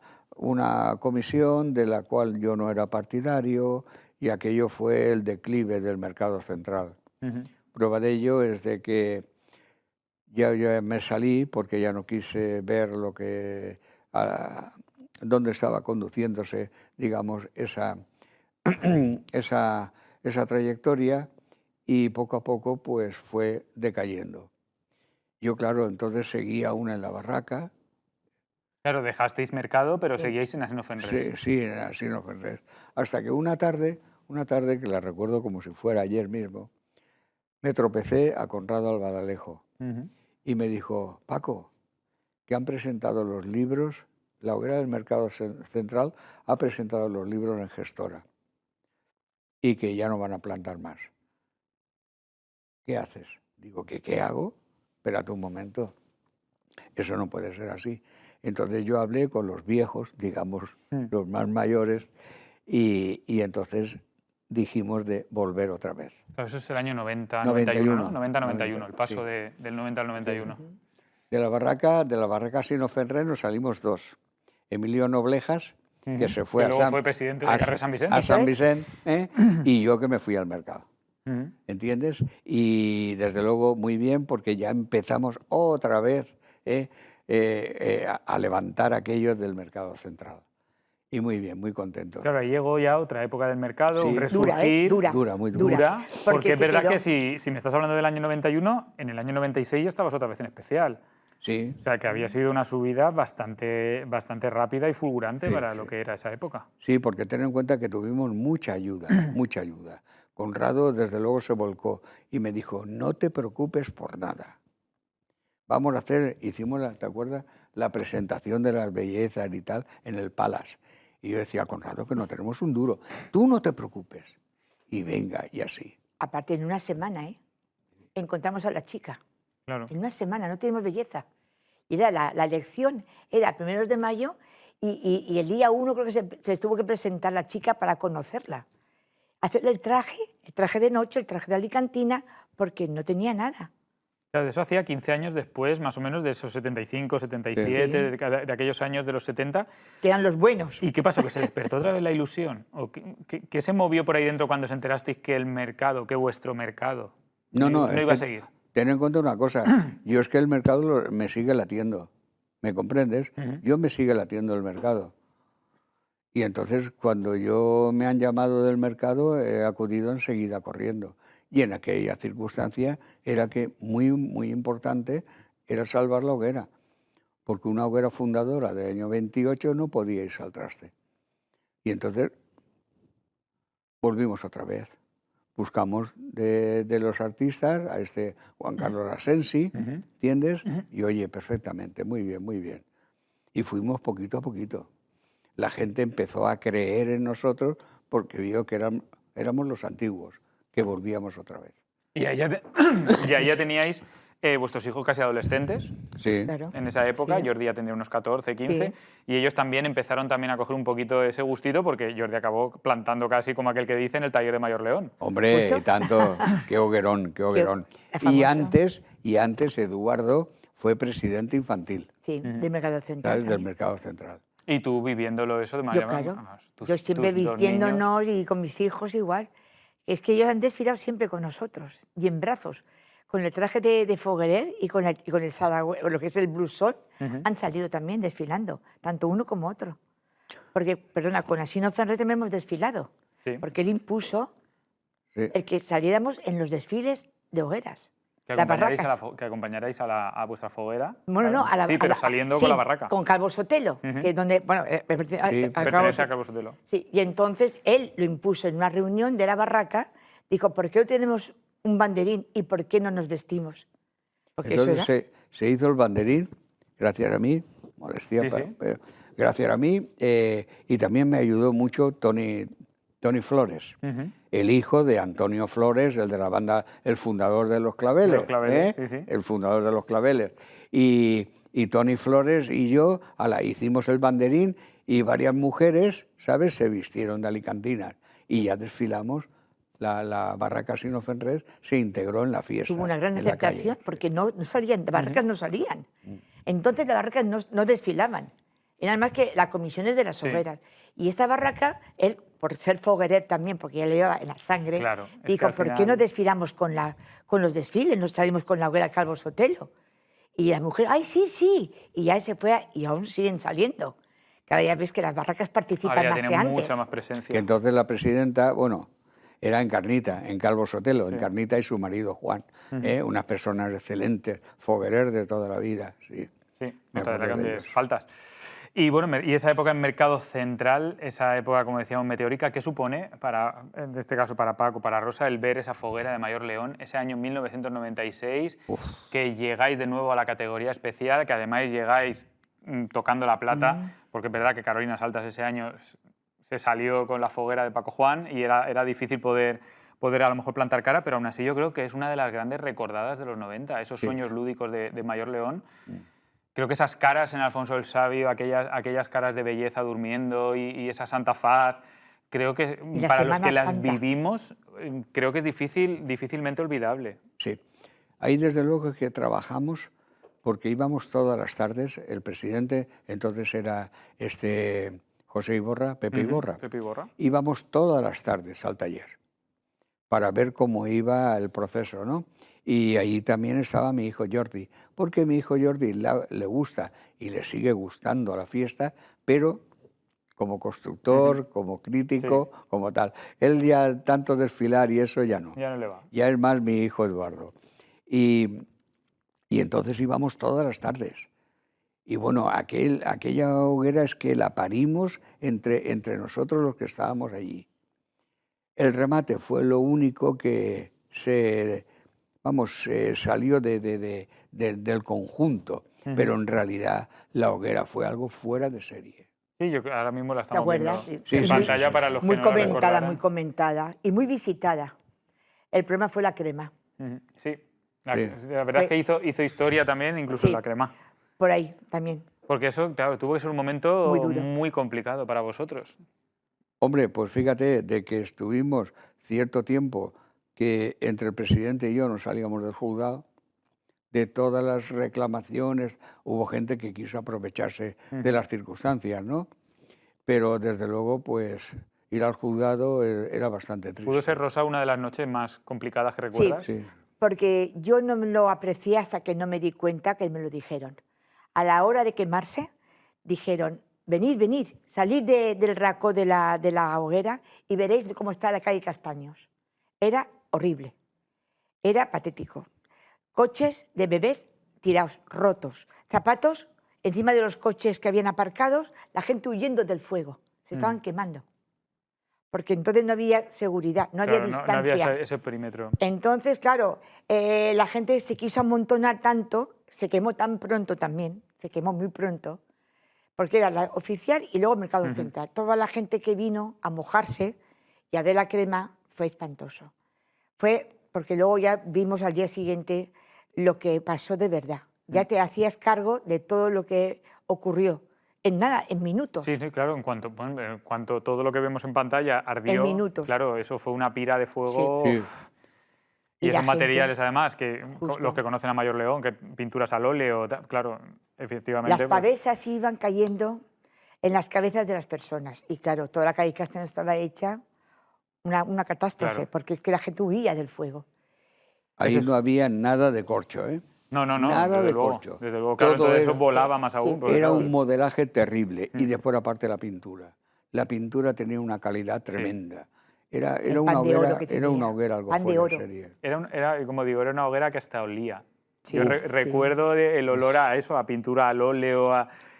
comisión de la cual yo no era partidario y aquello fue el declive del Mercado Central. Prueba de ello es de que ya me salí porque ya no quise ver dónde estaba conduciéndose, digamos, esa trayectoria, y poco a poco pues fue decayendo. Yo, claro, entonces seguía aún en la barraca. Claro, dejasteis mercado, pero seguíais en Asino Fenres. Sí, en Asino Fenres. Hasta que una tarde que la recuerdo como si fuera ayer mismo, me tropecé a Conrado Albadalejo y me dijo: Paco, que han presentado los libros, la hoguera del Mercado Central ha presentado los libros en Gestora y que ya no van a plantar más. ¿Qué haces? Digo, ¿qué hago? Espérate un momento, eso no puede ser así. Entonces yo hablé con los viejos, digamos, los más mayores, y entonces dijimos de volver otra vez. Pero eso es el año 90-91, ¿no? 90-91, el paso sí. Del 90 al 91. De la barraca Asino Fenres nos salimos 2. Emilio Noblejas, que se fue fue presidente de Carrer Sant Vicent. A Sant Vicent, y yo que me fui al mercado. ¿Entiendes? Y desde luego muy bien, porque ya empezamos otra vez a levantar aquello del Mercado Central. Y muy bien, muy contento. Claro, ahí llegó ya otra época del mercado, un resurgir. Dura, muy dura. Porque es verdad que si me estás hablando del año 91, en el año 96 ya estabas otra vez en especial. Sí, O sea, que había sido una subida bastante rápida y fulgurante sí, para sí. lo que era esa época. Sí, porque ten en cuenta que tuvimos mucha ayuda, mucha ayuda. Conrado, desde luego, se volcó y me dijo, no te preocupes por nada. Vamos a hacer, hicimos, ¿te acuerdas? La presentación de las bellezas y tal en el Palace. Y yo decía, Conrado, que no tenemos un duro. Tú no te preocupes. Y venga, y así. Aparte, en una semana, encontramos a la chica. Claro. En una semana, no tenemos belleza. Y era la elección era a primeros de mayo y el día 1 creo que se tuvo que presentar la chica para conocerla. Hacerle el traje de noche, el traje de alicantina, porque no tenía nada. Claro, de eso hacía 15 años después, más o menos, de esos 75, 77, Sí. de aquellos años de los 70. Que eran los buenos. ¿Y qué pasó? ¿Que se despertó otra vez la ilusión? ¿O qué se movió por ahí dentro cuando os enterasteis que el mercado, que vuestro mercado, no Es iba a que seguir? ten en cuenta una cosa, yo es que el mercado me sigue latiendo, ¿me comprendes? Yo me sigue latiendo el mercado. Y entonces cuando yo me han llamado del mercado he acudido enseguida corriendo. Y en aquella circunstancia era que muy importante era salvar la hoguera, porque una hoguera fundadora del año 28 no podía irse al traste. Y entonces volvimos otra vez. Buscamos de los artistas a este Juan Carlos Asensi, ¿entiendes? Y oye, perfectamente, muy bien, muy bien. Y fuimos poquito a poquito. La gente empezó a creer en nosotros porque vio que éramos los antiguos, que volvíamos otra vez. Y ahí ya teníais vuestros hijos casi adolescentes. Sí, Claro. En esa época, Sí. Jordi ya tendría unos 14, 15, Sí. y ellos también empezaron también a coger un poquito ese gustito porque Jordi acabó plantando casi como aquel que dice en el taller de Mayor León. hombre, ¿Justo? y tanto, qué hoguerón, qué hoguerón. famoso. Y antes Eduardo fue presidente infantil, Sí, del Mercado Central. ¿sabes? Del también. Mercado Central. Y tú viviéndolo eso de Yo, manera... claro. vamos, Yo siempre tus dos vistiéndonos niños. y con mis hijos igual. Es que ellos han desfilado siempre con nosotros y en brazos. Con el traje de Foguerer y con el saragüe, lo que es el blusón, han salido también desfilando, tanto uno como otro. Porque, perdona, con Asino Fenre también hemos desfilado. Sí. Porque él impuso Sí. el que saliéramos en los desfiles de hogueras. Que las acompañarais, barracas. que acompañarais a vuestra foguera. Bueno, no, Sí, pero saliendo sí, con la barraca. Con Calvo Sotelo, que es donde, bueno, Pertenece a Calvo Sotelo. Sí, y entonces él lo impuso en una reunión de la barraca, dijo, ¿por qué no tenemos un banderín y por qué no nos vestimos? Porque Entonces eso era... se hizo el banderín, gracias a mí, modestia, Sí, pero, sí. gracias a mí, y también me ayudó mucho Tony Flores, el hijo de Antonio Flores, el de la banda, el fundador de Los Claveles. De Los Claveles, sí, sí. El fundador de Los Claveles. Y Tony Flores y yo hicimos el banderín y varias mujeres, ¿sabes?, se vistieron de alicantinas y ya desfilamos. La barraca Asino Fenres se integró en la fiesta. Tuvo una gran en la calle. aceptación porque no salían, las barracas no salían. Entonces las barracas no desfilaban. Eran más que las comisiones de las Sí. hogueras. Y esta barraca, él, por ser foguerer también, porque ya lo llevaba en la sangre, Claro, es que dijo, al ¿por qué final- no desfilamos con los desfiles? No salimos con la hoguera Calvo Sotelo. Y la mujer, ¡ay, sí, sí! Y ya se fue, y aún siguen saliendo. Cada día ves que las barracas participan Ahora ya más que tiene antes. mucha más presencia. Que entonces la presidenta, bueno, era Encarnita, en Calvo Sotelo, Sí. Encarnita y su marido Juan, unas personas excelentes, foguerer de toda la vida, sí. Sí, Me otra de las acuerdo de grandes ellos. faltas. Y bueno, y esa época en Mercado Central, esa época, como decíamos, meteórica, ¿qué supone, en este caso para Paco, para Rosa, el ver esa foguera de Mayor León, ese año 1996, que llegáis de nuevo a la categoría especial, que además llegáis tocando la plata, porque es verdad que Carolina Saltas ese año se salió con la foguera de Paco Juan y era difícil poder a lo mejor plantar cara, pero aún así yo creo que es una de las grandes recordadas de los 90, esos sueños lúdicos de Mayor León. Creo que esas caras en Alfonso el Sabio, aquellas caras de belleza durmiendo y esa santa faz, creo que Y la para los Semana que las Santa. vivimos, creo que es difícilmente olvidable. Sí. Ahí desde luego que trabajamos porque íbamos todas las tardes, el presidente entonces era José Iborra, Pepe Iborra, Pepe Iborra. íbamos todas las tardes al taller para ver cómo iba el proceso, ¿no? Y allí también estaba mi hijo Jordi, porque mi hijo Jordi le gusta y le sigue gustando la fiesta, pero como constructor, como crítico, como tal. Él ya tanto desfilar y eso ya no. Ya no le va. Ya es más mi hijo Eduardo. Y Y entonces íbamos todas las tardes. Y bueno, aquella hoguera es que la parimos entre nosotros los que estábamos allí. El remate fue lo único que salió del conjunto, pero en realidad la hoguera fue algo fuera de serie. Sí, ahora mismo la ¿Te estamos viendo acuerdas? Sí, en sí, pantalla sí, para sí. los que Muy no la comentada, recordaran. muy comentada y muy visitada. El problema fue la crema. Ujú, sí, Sí. la verdad es que hizo historia también, incluso en Sí, la crema. por ahí también, Porque eso, claro, tuvo que ser un muy momento duro. muy complicado para vosotros. Hombre, pues fíjate de que estuvimos cierto tiempo que entre el presidente y yo nos salíamos del juzgado, de todas las reclamaciones, hubo gente que quiso aprovecharse de las circunstancias, ¿no? Pero desde luego, pues ir al juzgado era bastante ¿Pudo triste. ser, Rosa, una de las noches más complicadas que Sí, recuerdas? Sí, porque yo no me lo aprecié hasta que no me di cuenta que me lo dijeron. A la hora de quemarse, dijeron, venid, salid del raco de la hoguera y veréis cómo está la calle Castaños. Era horrible, era patético. Coches de bebés tirados, rotos, zapatos encima de los coches que habían aparcados, la gente huyendo del fuego, se estaban quemando. Porque entonces no había seguridad, no había Claro, distancia. no había ese perímetro. Entonces, claro, la gente se quiso amontonar tanto, se quemó tan pronto también, se quemó muy pronto, porque era la oficial y luego el Mercado Central. Toda la gente que vino a mojarse y a ver la crema fue espantoso. Fue porque luego ya vimos al día siguiente lo que pasó de verdad. Ya te hacías cargo de todo lo que ocurrió. En nada, en minutos. Sí, sí, claro, en cuanto todo lo que vemos en pantalla ardió, En minutos. claro, eso fue una pira de fuego. Sí. uf. Y Y la esos gente, materiales, además, que justo. los que conocen a Mayor León, que pinturas al óleo, claro, efectivamente. Las pues, pavesas iban cayendo en las cabezas de las personas. Y claro, toda la calle Castellano estaba hecha una catástrofe, Claro. porque es que la gente huía del fuego. ahí Ese es- no había nada de corcho, ¿eh? No, Nada desde de luego. corcho. Desde luego, claro, Todo entonces eso era- volaba Sí, más sí. aún. Porque, Era claro, un modelaje terrible. Y después, aparte, la pintura. La pintura tenía una calidad tremenda. Era El pan de oro que era una tenía. hoguera algo Pan de fuera de oro. serie. era, como digo, era una hoguera que hasta olía. Yo Sí, sí. recuerdo el olor a eso, a pintura al óleo,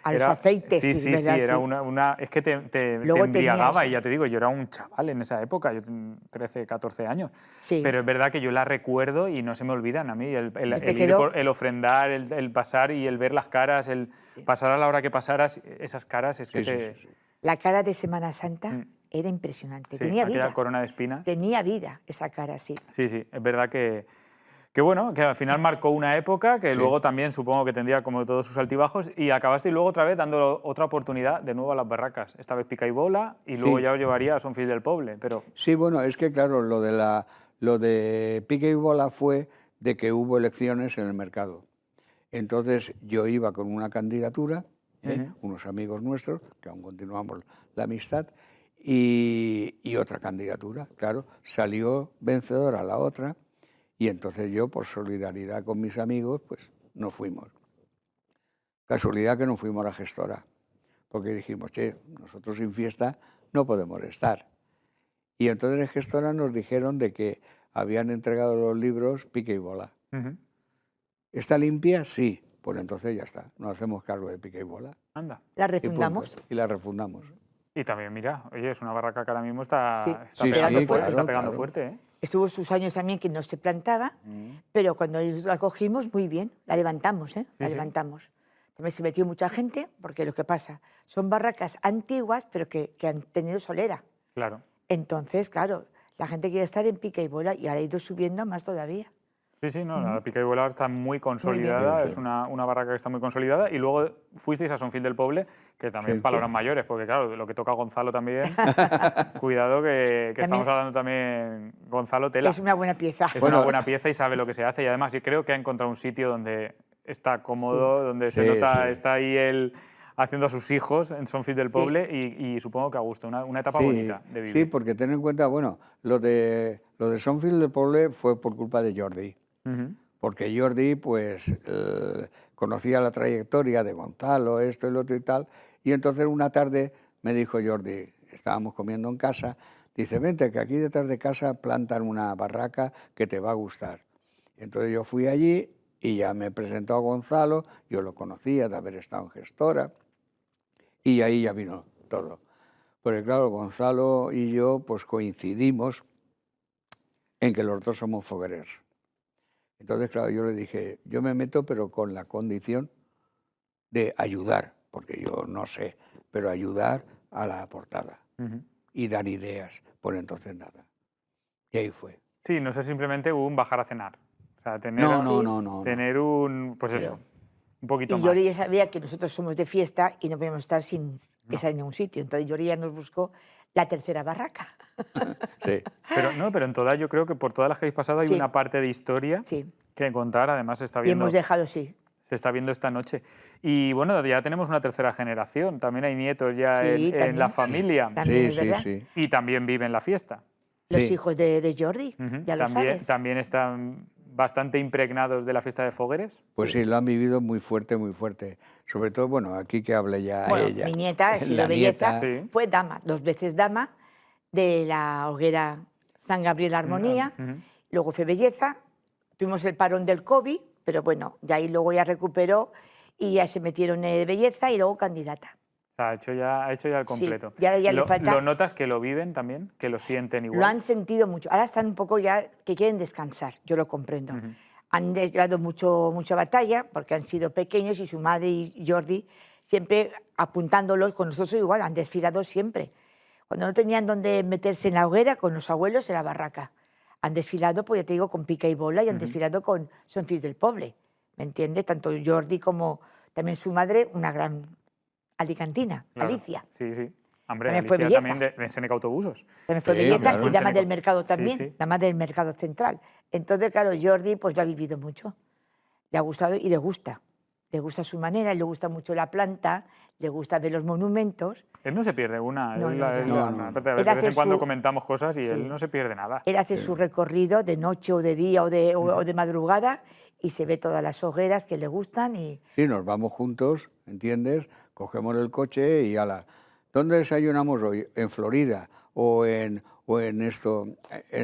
A los aceites, Sí, sí, sí, ¿verdad? sí, era Sí. es que te Luego tenía embriagaba, eso. y ya te digo, yo era un chaval en esa época, yo tenía 13, 14 años. Sí. Pero es verdad que yo la recuerdo y no se me olvidan a mí. ¿Y te Ir quedó? el ofrendar, el pasar y el ver las caras, el Sí. pasar a la hora que pasaras, esas caras es que Sí, sí, te... sí, sí. La cara de Semana Santa era impresionante. Sí, Tenía aquella vida. corona de espinas. Tenía vida esa cara, sí. Sí, sí, es verdad que bueno, que al final marcó una época que luego también supongo que tendría como todos sus altibajos, y acabaste luego otra vez dando otra oportunidad de nuevo a las barracas, esta vez pica y bola, y luego Sí. ya os llevaría a Son Fils del Poble, pero Sí, bueno, es que claro, lo de pique y bola fue de que hubo elecciones en el mercado. Entonces yo iba con una candidatura, unos amigos nuestros, que aún continuamos la amistad, y otra candidatura, claro, salió vencedora la otra, y entonces yo, por solidaridad con mis amigos, pues no fuimos. Casualidad que no fuimos a la gestora, porque dijimos, che, nosotros sin fiesta no podemos estar. Y entonces en gestora nos dijeron de que habían entregado los libros pique y bola. ¿Está limpia? Sí. Pues entonces ya está, nos hacemos cargo de pique y bola. anda. La Y punto. refundamos. Y la refundamos. Y también, mira, oye, es una barraca que ahora mismo está, Sí, está sí, pegando sí, fuerte, claro, está pegando claro. fuerte, ¿eh? Estuvo sus años también que no se plantaba, pero cuando la cogimos, muy bien, la levantamos, ¿eh? La sí. levantamos. También se metió mucha gente, porque lo que pasa, son barracas antiguas, pero que han tenido solera. Claro. Entonces, claro, la gente quiere estar en pica y bola y ahora ha ido subiendo más todavía. Sí, sí, no, la pica y bola está muy consolidada, bien, es sí. una barraca que está muy consolidada, y luego fuisteis a Son Fils del Poble, que también Sí, palabras sí. mayores, porque claro, lo que toca Gonzalo también, cuidado que estamos hablando también, Gonzalo Tela. Es una buena pieza. Es Bueno, una buena pieza y sabe lo que se hace, y además yo creo que ha encontrado un sitio donde está cómodo, donde se Sí, nota, sí. está ahí él haciendo a sus hijos en Son Fils del Poble, y supongo que a gusto, una etapa Sí, bonita de vivir. sí, porque ten en cuenta, bueno, lo de Son Fils del Poble fue por culpa de Jordi. Ujú. Porque Jordi, pues, conocía la trayectoria de Gonzalo, esto y lo otro y tal, y entonces una tarde me dijo Jordi, estábamos comiendo en casa, dice, vente, que aquí detrás de casa plantan una barraca que te va a gustar. Entonces yo fui allí Y ya me presentó a Gonzalo, yo lo conocía de haber estado en Gestora, y ahí ya vino todo. Porque claro, Gonzalo y yo pues coincidimos en que los dos somos foguereros. Entonces, claro, yo le dije, yo me meto pero con la condición de ayudar, porque yo no sé, pero ayudar a la portada y dar ideas. Por entonces nada. Y ahí fue. Sí, no sé, simplemente un bajar a cenar. O sea, tener, No. tener un, pues eso, un poquito Y más. Jordi ya sabía que nosotros somos de fiesta y no podíamos estar sin estar en ningún sitio. Entonces Jordi ya nos buscó la tercera barraca. Sí. Pero no, pero en todas yo creo que por todas las que habéis pasado hay Sí. una parte de historia Sí. que contar, además se está Y viendo, hemos dejado, sí. se está viendo esta noche. Y bueno, ya tenemos una tercera generación, también hay nietos ya Sí, en la también. familia También es Sí, verdad. sí. y también viven la fiesta. Los Sí. hijos de Jordi, Ujú. ya lo También, sabes. también están bastante impregnados de la fiesta de Fogueres. Pues sí, lo han vivido muy fuerte, muy fuerte. Sobre todo, bueno, aquí que hable ya Bueno, ella. mi nieta, La Silvia Belleza, nieta. Sí. fue dama, 2 veces dama de la hoguera San Gabriel Armonía. Luego fue Belleza, tuvimos el parón del COVID, pero bueno, ya ahí luego ya recuperó y ya se metieron de Belleza y luego candidata. O sea, ha hecho ya el Sí, completo. y ahora ya le falta- ¿Lo notas que lo viven también? ¿Que lo sienten igual? Lo han sentido mucho. Ahora están un poco ya que quieren descansar, yo lo comprendo. Han llevado mucha batalla porque han sido pequeños y su madre y Jordi siempre apuntándolos con nosotros igual, han desfilado siempre. Cuando no tenían dónde meterse en la hoguera, con los abuelos en la barraca. Han desfilado, pues ya te digo, con pica y bola y han desfilado con Son Fills del Poble. ¿Me entiendes? Tanto Jordi como también su madre, una gran alicantina, Claro. Alicia. Sí, sí. Hombre, También fue Alicia Belleza. también de Seneca Autobusos. También fue Sí, Belleza claro. y dama Seneca. del mercado Sí, también, sí. dama del mercado central. Entonces, claro, Jordi pues lo ha vivido mucho. Le ha gustado y le gusta. Le gusta su manera, le gusta mucho la planta, le gusta ver los monumentos. Él no se pierde una. No, no, ya. No. Aparte, Él de vez hace en cuando su- comentamos cosas y Sí. él no se pierde nada. Él hace su recorrido de noche o de día o de madrugada y se ve todas las hogueras que le gustan y Sí, nos vamos juntos, ¿entiendes? Cogemos el coche y ala. ¿Dónde desayunamos hoy? En Florida o en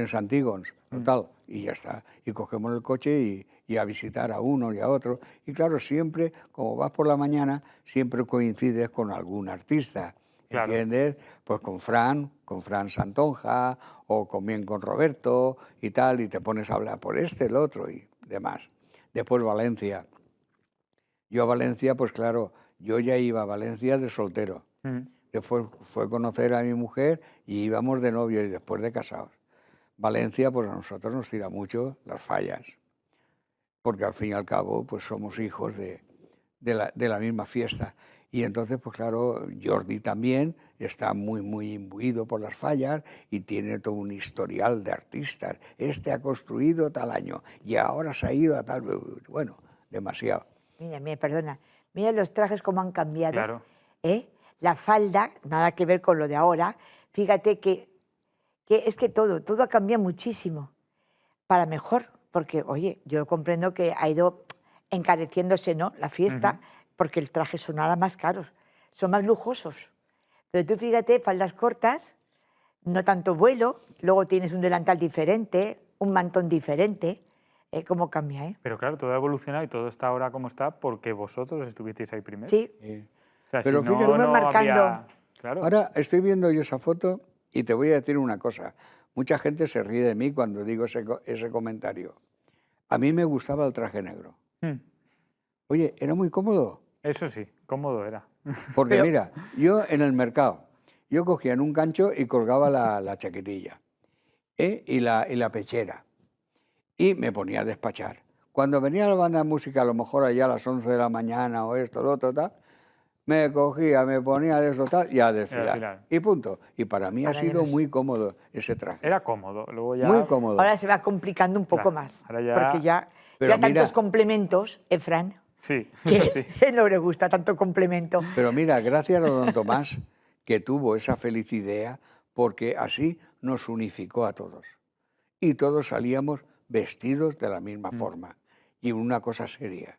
Santigons o tal. Y ya está. Y cogemos el coche y a visitar a uno y a otro. Y claro, siempre, como vas por la mañana, siempre coincides con algún artista. Claro. ¿Entiendes? Pues con Fran Santonja o con Roberto y tal, y te pones a hablar por el otro y demás. Después Valencia. Yo a Valencia, pues claro, yo ya iba a Valencia de soltero. Después fue a conocer a mi mujer y íbamos de novio y después de casados. Valencia, pues a nosotros nos tira mucho las fallas, porque al fin y al cabo, pues somos hijos de la misma fiesta. Y entonces, pues claro, Jordi también está muy imbuido por las fallas y tiene todo un historial de artistas. Este ha construido tal año y ahora se ha ido a tal... Bueno, demasiado. mira, perdona, mira los trajes cómo han cambiado. Claro. ¿Eh? La falda, nada que ver con lo de ahora. Fíjate que es que todo ha cambiado muchísimo. Para mejor, porque, oye, yo comprendo que ha ido encareciéndose, ¿no?, la fiesta, porque el traje son ahora más caros, son más lujosos. Pero tú fíjate, faldas cortas, no tanto vuelo, luego tienes un delantal diferente, un mantón diferente. ¿Cómo cambia, eh? Pero claro, todo ha evolucionado y todo está ahora como está porque vosotros estuvisteis ahí primero. Sí, O sea, Pero si no, fíjate- Fuimos no marcando. habría... Claro. Ahora estoy viendo yo esa foto y te voy a decir una cosa. Mucha gente se ríe de mí cuando digo ese comentario. A mí me gustaba el traje negro. Mm. Oye, era muy cómodo. Eso sí, cómodo era. Porque Pero- mira, yo en el mercado, yo cogía en un gancho y colgaba la chaquetilla y la pechera y me ponía a despachar. Cuando venía la banda de música, a lo mejor allá a las 11 de la mañana o esto, lo otro, tal, me cogía, me ponía esto, tal, y a desfilar. desfilar. Y punto. Y para mí Ahora ha ya sido no sé. muy cómodo ese traje. Era cómodo. Luego ya... Muy cómodo. ahora se va complicando un poco Claro, más. ahora ya- Porque ya Pero tantos mira- complementos, Fran, Sí, que eso sí. no le gusta tanto complemento. Pero mira, gracias a don Tomás que tuvo esa feliz idea, porque así nos unificó a todos. Y todos salíamos vestidos de la misma forma y una cosa seria.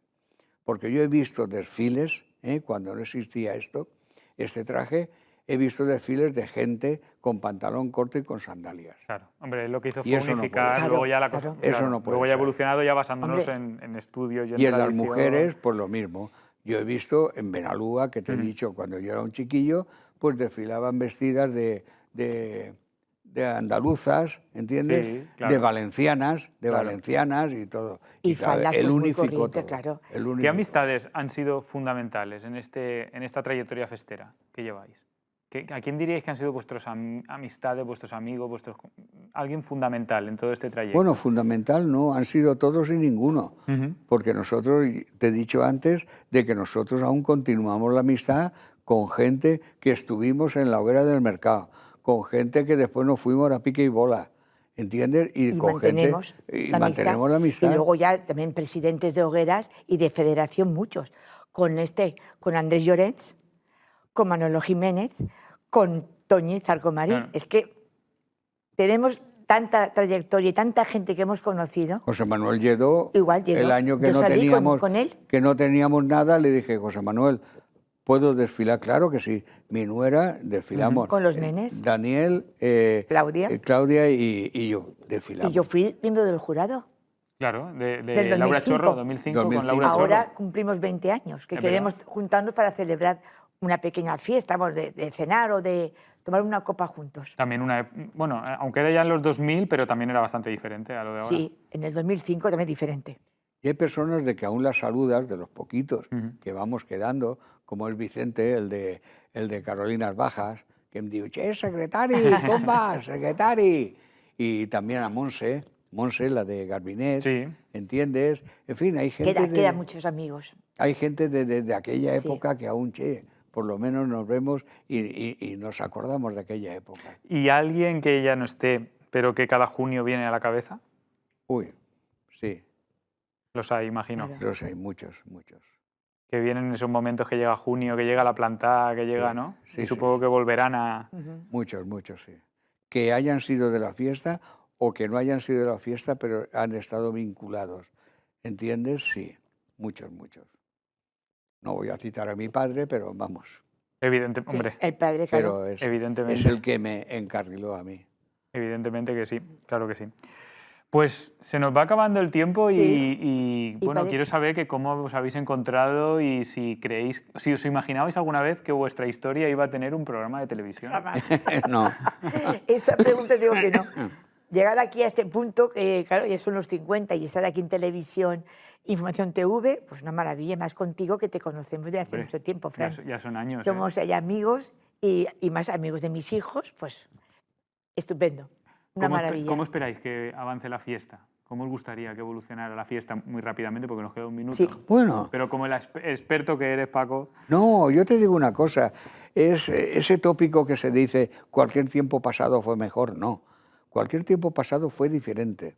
Porque yo he visto desfiles, cuando no existía este traje, he visto desfiles de gente con pantalón corto y con sandalias. Claro, hombre, él lo que hizo Y fue eso no puede unificar, ser. luego ya la Claro, cosa... claro. Eso no puede luego ya ha ser. evolucionado ya basándonos Hombre. en estudios y en Y en las tradición. mujeres, pues lo mismo. Yo he visto en Benalúa, que te he dicho, cuando yo era un chiquillo, pues desfilaban vestidas de andaluzas, ¿entiendes? Sí, claro. De valencianas, Claro. y todo. Y claro, faldas, él pues, muy unificó corriente, todo. claro. Él ¿Qué unificó. amistades han sido fundamentales en esta trayectoria festera que lleváis? ¿A quién diríais que han sido vuestros amistades, vuestros amigos, alguien fundamental en todo este trayecto? Bueno, fundamental no, han sido todos y ninguno. Ujú. Porque nosotros, te he dicho antes, de que nosotros aún continuamos la amistad con gente que estuvimos en la hoguera del mercado, con gente que después nos fuimos a pique y bola, ¿entiendes? Y con mantenemos gente, y la mantenemos la amistad. Y luego ya también presidentes de hogueras y de federación muchos. Con Andrés Llorens, con Manolo Jiménez, con Toñi Zarcomarín. Claro. Es que tenemos tanta trayectoria y tanta gente que hemos conocido. José Manuel Lledó, Igual Lledó. el año que Yo no salí teníamos, con él. que no teníamos nada, le dije, José Manuel, ¿puedo desfilar? Claro que sí. Mi nuera, desfilamos. Con los nenes. Daniel, Claudia. y yo desfilamos. Y yo fui miembro del jurado. Claro, de Del Laura 2005. Chorro, 2005, con 2005. Laura Chorro. Ahora cumplimos 20 años, que Es queremos verdad. juntarnos para celebrar una pequeña fiesta, de cenar o de tomar una copa juntos. También bueno, aunque era ya en los 2000, pero también era bastante diferente a lo de ahora. Sí, en el 2005 también diferente. Y hay personas de que aún las saludas, de los poquitos que vamos quedando, como es Vicente, el de Carolinas Bajas, que me dice, che, secretari, ¿cómo vas, secretari? Y también a Monse, la de Garbinet, Sí. ¿entiendes? En fin, hay gente Quedan muchos amigos. hay gente de aquella Sí. época que aún, che, por lo menos nos vemos y nos acordamos de aquella época. ¿Y alguien que ya no esté, pero que cada junio viene a la cabeza? Uy, sí, Los hay, imagino. Claro. los hay muchos, muchos. Que vienen en esos momentos que llega junio, que llega la plantada, que llega, Sí, ¿no? sí, Y sí, supongo sí. que volverán a... Muchos, muchos, sí. Que hayan sido de la fiesta o que no hayan sido de la fiesta, pero han estado vinculados. ¿Entiendes? Sí, muchos, muchos. No voy a citar a mi padre, pero vamos. Evidente, Sí, hombre, el padre, claro. Pero evidentemente. es el que me encarriló a mí. Evidentemente que sí, claro que sí. Pues se nos va acabando el tiempo Sí. y, bueno, parece- quiero saber que cómo os habéis encontrado y si os imaginabais alguna vez que vuestra historia iba a tener un programa de televisión. Jamás. No, Esa pregunta digo que no. Llegar aquí a este punto, que claro, ya son los 50 y estar aquí en televisión, Información TV, pues una maravilla, más contigo que te conocemos de hace Hombre, mucho tiempo, Fran. Ya son años. Somos ya amigos y más amigos de mis hijos, pues estupendo. Una maravilla. ¿Cómo esperáis que avance la fiesta? ¿Cómo os gustaría que evolucionara la fiesta muy rápidamente? Porque nos queda un minuto. Sí. bueno, Pero como el experto que eres, Paco, no, yo te digo una cosa. Es ese tópico que se dice, cualquier tiempo pasado fue mejor. No, cualquier tiempo pasado fue diferente.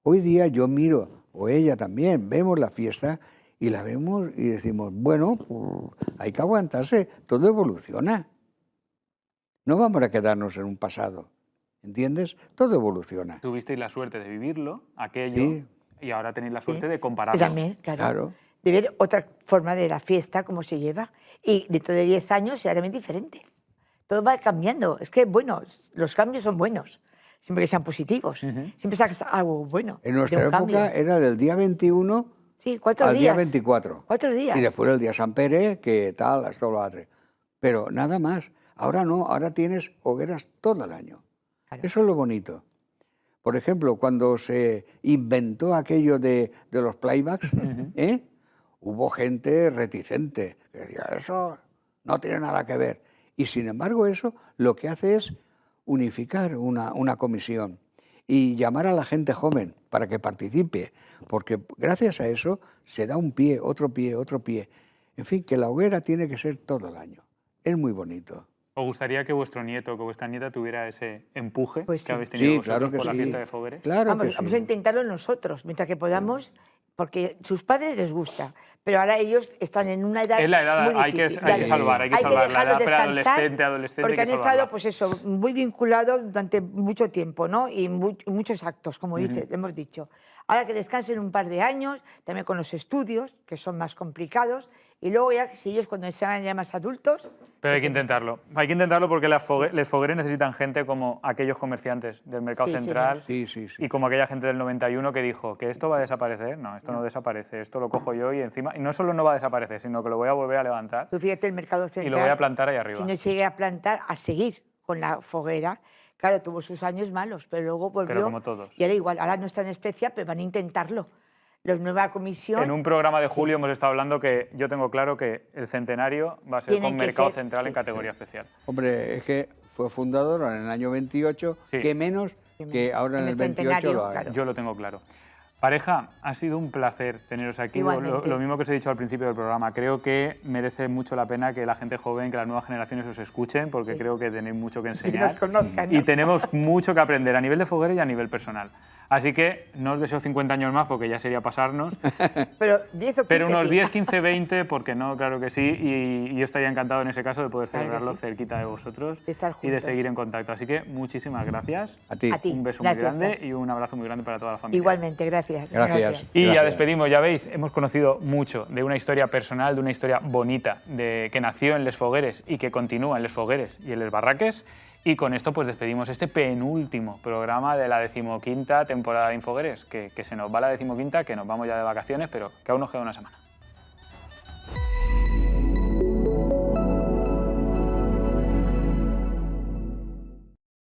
Hoy día yo miro, o ella también, vemos la fiesta y la vemos y decimos, bueno, pues, hay que aguantarse, todo evoluciona. No vamos a quedarnos en un pasado, ¿entiendes? Todo evoluciona. tuvisteis la suerte de vivirlo, aquello, Sí. y ahora tenéis la suerte Sí. de compararlo. También, claro. Claro. De ver otra forma de la fiesta, cómo se lleva. Y dentro de 10 años será también diferente. Todo va cambiando. Es que, bueno, los cambios son buenos, siempre que sean positivos. Siempre sacas algo bueno. En de nuestra un cambio. época era del día 21 Sí, 4 al días. día 24. 4 días. Y después el día San Pere, que tal, hasta lo otro. Pero nada más. Ahora no, ahora tienes hogueras todo el año. Claro. Eso es lo bonito. Por ejemplo, cuando se inventó aquello de los playbacks, hubo gente reticente que decía, eso no tiene nada que ver. Y sin embargo eso lo que hace es unificar una comisión y llamar a la gente joven para que participe, porque gracias a eso se da un pie, otro pie, otro pie. En fin, que la hoguera tiene que ser todo el año. Es muy bonito. ¿Os gustaría que vuestro nieto o que vuestra nieta tuviera ese empuje Pues que sí. habéis tenido Sí, vosotros claro que por la sí. fiesta de Fogueres? Claro Vamos, que vamos sí. a intentarlo nosotros, mientras que podamos, porque sus padres les gusta, pero ahora ellos están en una edad Es la edad, muy hay que difícil. salvar, hay que salvar. La dejarlos edad descansar, adolescente, porque hay han que estado, salvarla. pues eso, muy vinculados durante mucho tiempo, ¿no? Y muchos actos, como hemos dicho. Ahora que descansen un par de años, también con los estudios, que son más complicados, Y luego ya, si ellos cuando sean ya más adultos... Pero hay pues que intentarlo. Hay que intentarlo porque les fogueres necesitan gente como aquellos comerciantes del mercado Sí, central Sí, sí, sí. y como aquella gente del 91 que dijo que esto va a desaparecer. No, esto no desaparece, esto lo cojo yo y encima... Y no solo no va a desaparecer, sino que lo voy a volver a levantar Tú fíjate el mercado central... y lo voy a plantar ahí arriba. Si no se llega a plantar, a seguir con la foguera. Claro, tuvo sus años malos, pero luego volvió... Pero como todos. Y ahora igual, ahora no está en Especia, pero van a intentarlo. La nueva comisión... En un programa de julio hemos estado hablando que yo tengo claro que el centenario va a ser Tiene con que mercado ser, central sí. en categoría especial. Hombre, es que fue fundador en el año 28, Sí. que menos que ahora en el 28 centenario, lo haga. claro. Yo lo tengo claro. Pareja, ha sido un placer teneros aquí. Igualmente. Lo mismo que os he dicho al principio del programa. Creo que merece mucho la pena que la gente joven, que las nuevas generaciones os escuchen, porque creo que tenéis mucho que Que enseñar. nos conozcan, Y ¿no? tenemos mucho que aprender a nivel de foguera y a nivel personal. Así que no os deseo 50 años más, porque ya sería pasarnos, Pero 10 o 15 pero unos sí. 10, 15, 20, porque no, claro que sí. Y yo estaría encantado en ese caso de poder Claro que celebrarlo sí. cerquita de vosotros De estar y de juntos. seguir en contacto. Así que muchísimas gracias. A ti. A ti. Un beso Gracias, muy grande Fran. y un abrazo muy grande para toda la familia. Igualmente, gracias. Gracias. Y ya Gracias. despedimos, ya veis, hemos conocido mucho de una historia personal, de una historia bonita, que nació en Les Fogueres y que continúa en Les Fogueres y en Les Barraques. Y con esto pues despedimos este penúltimo programa de la 15ª temporada de Infogueres, que se nos va la 15ª, que nos vamos ya de vacaciones, pero que aún nos queda una semana.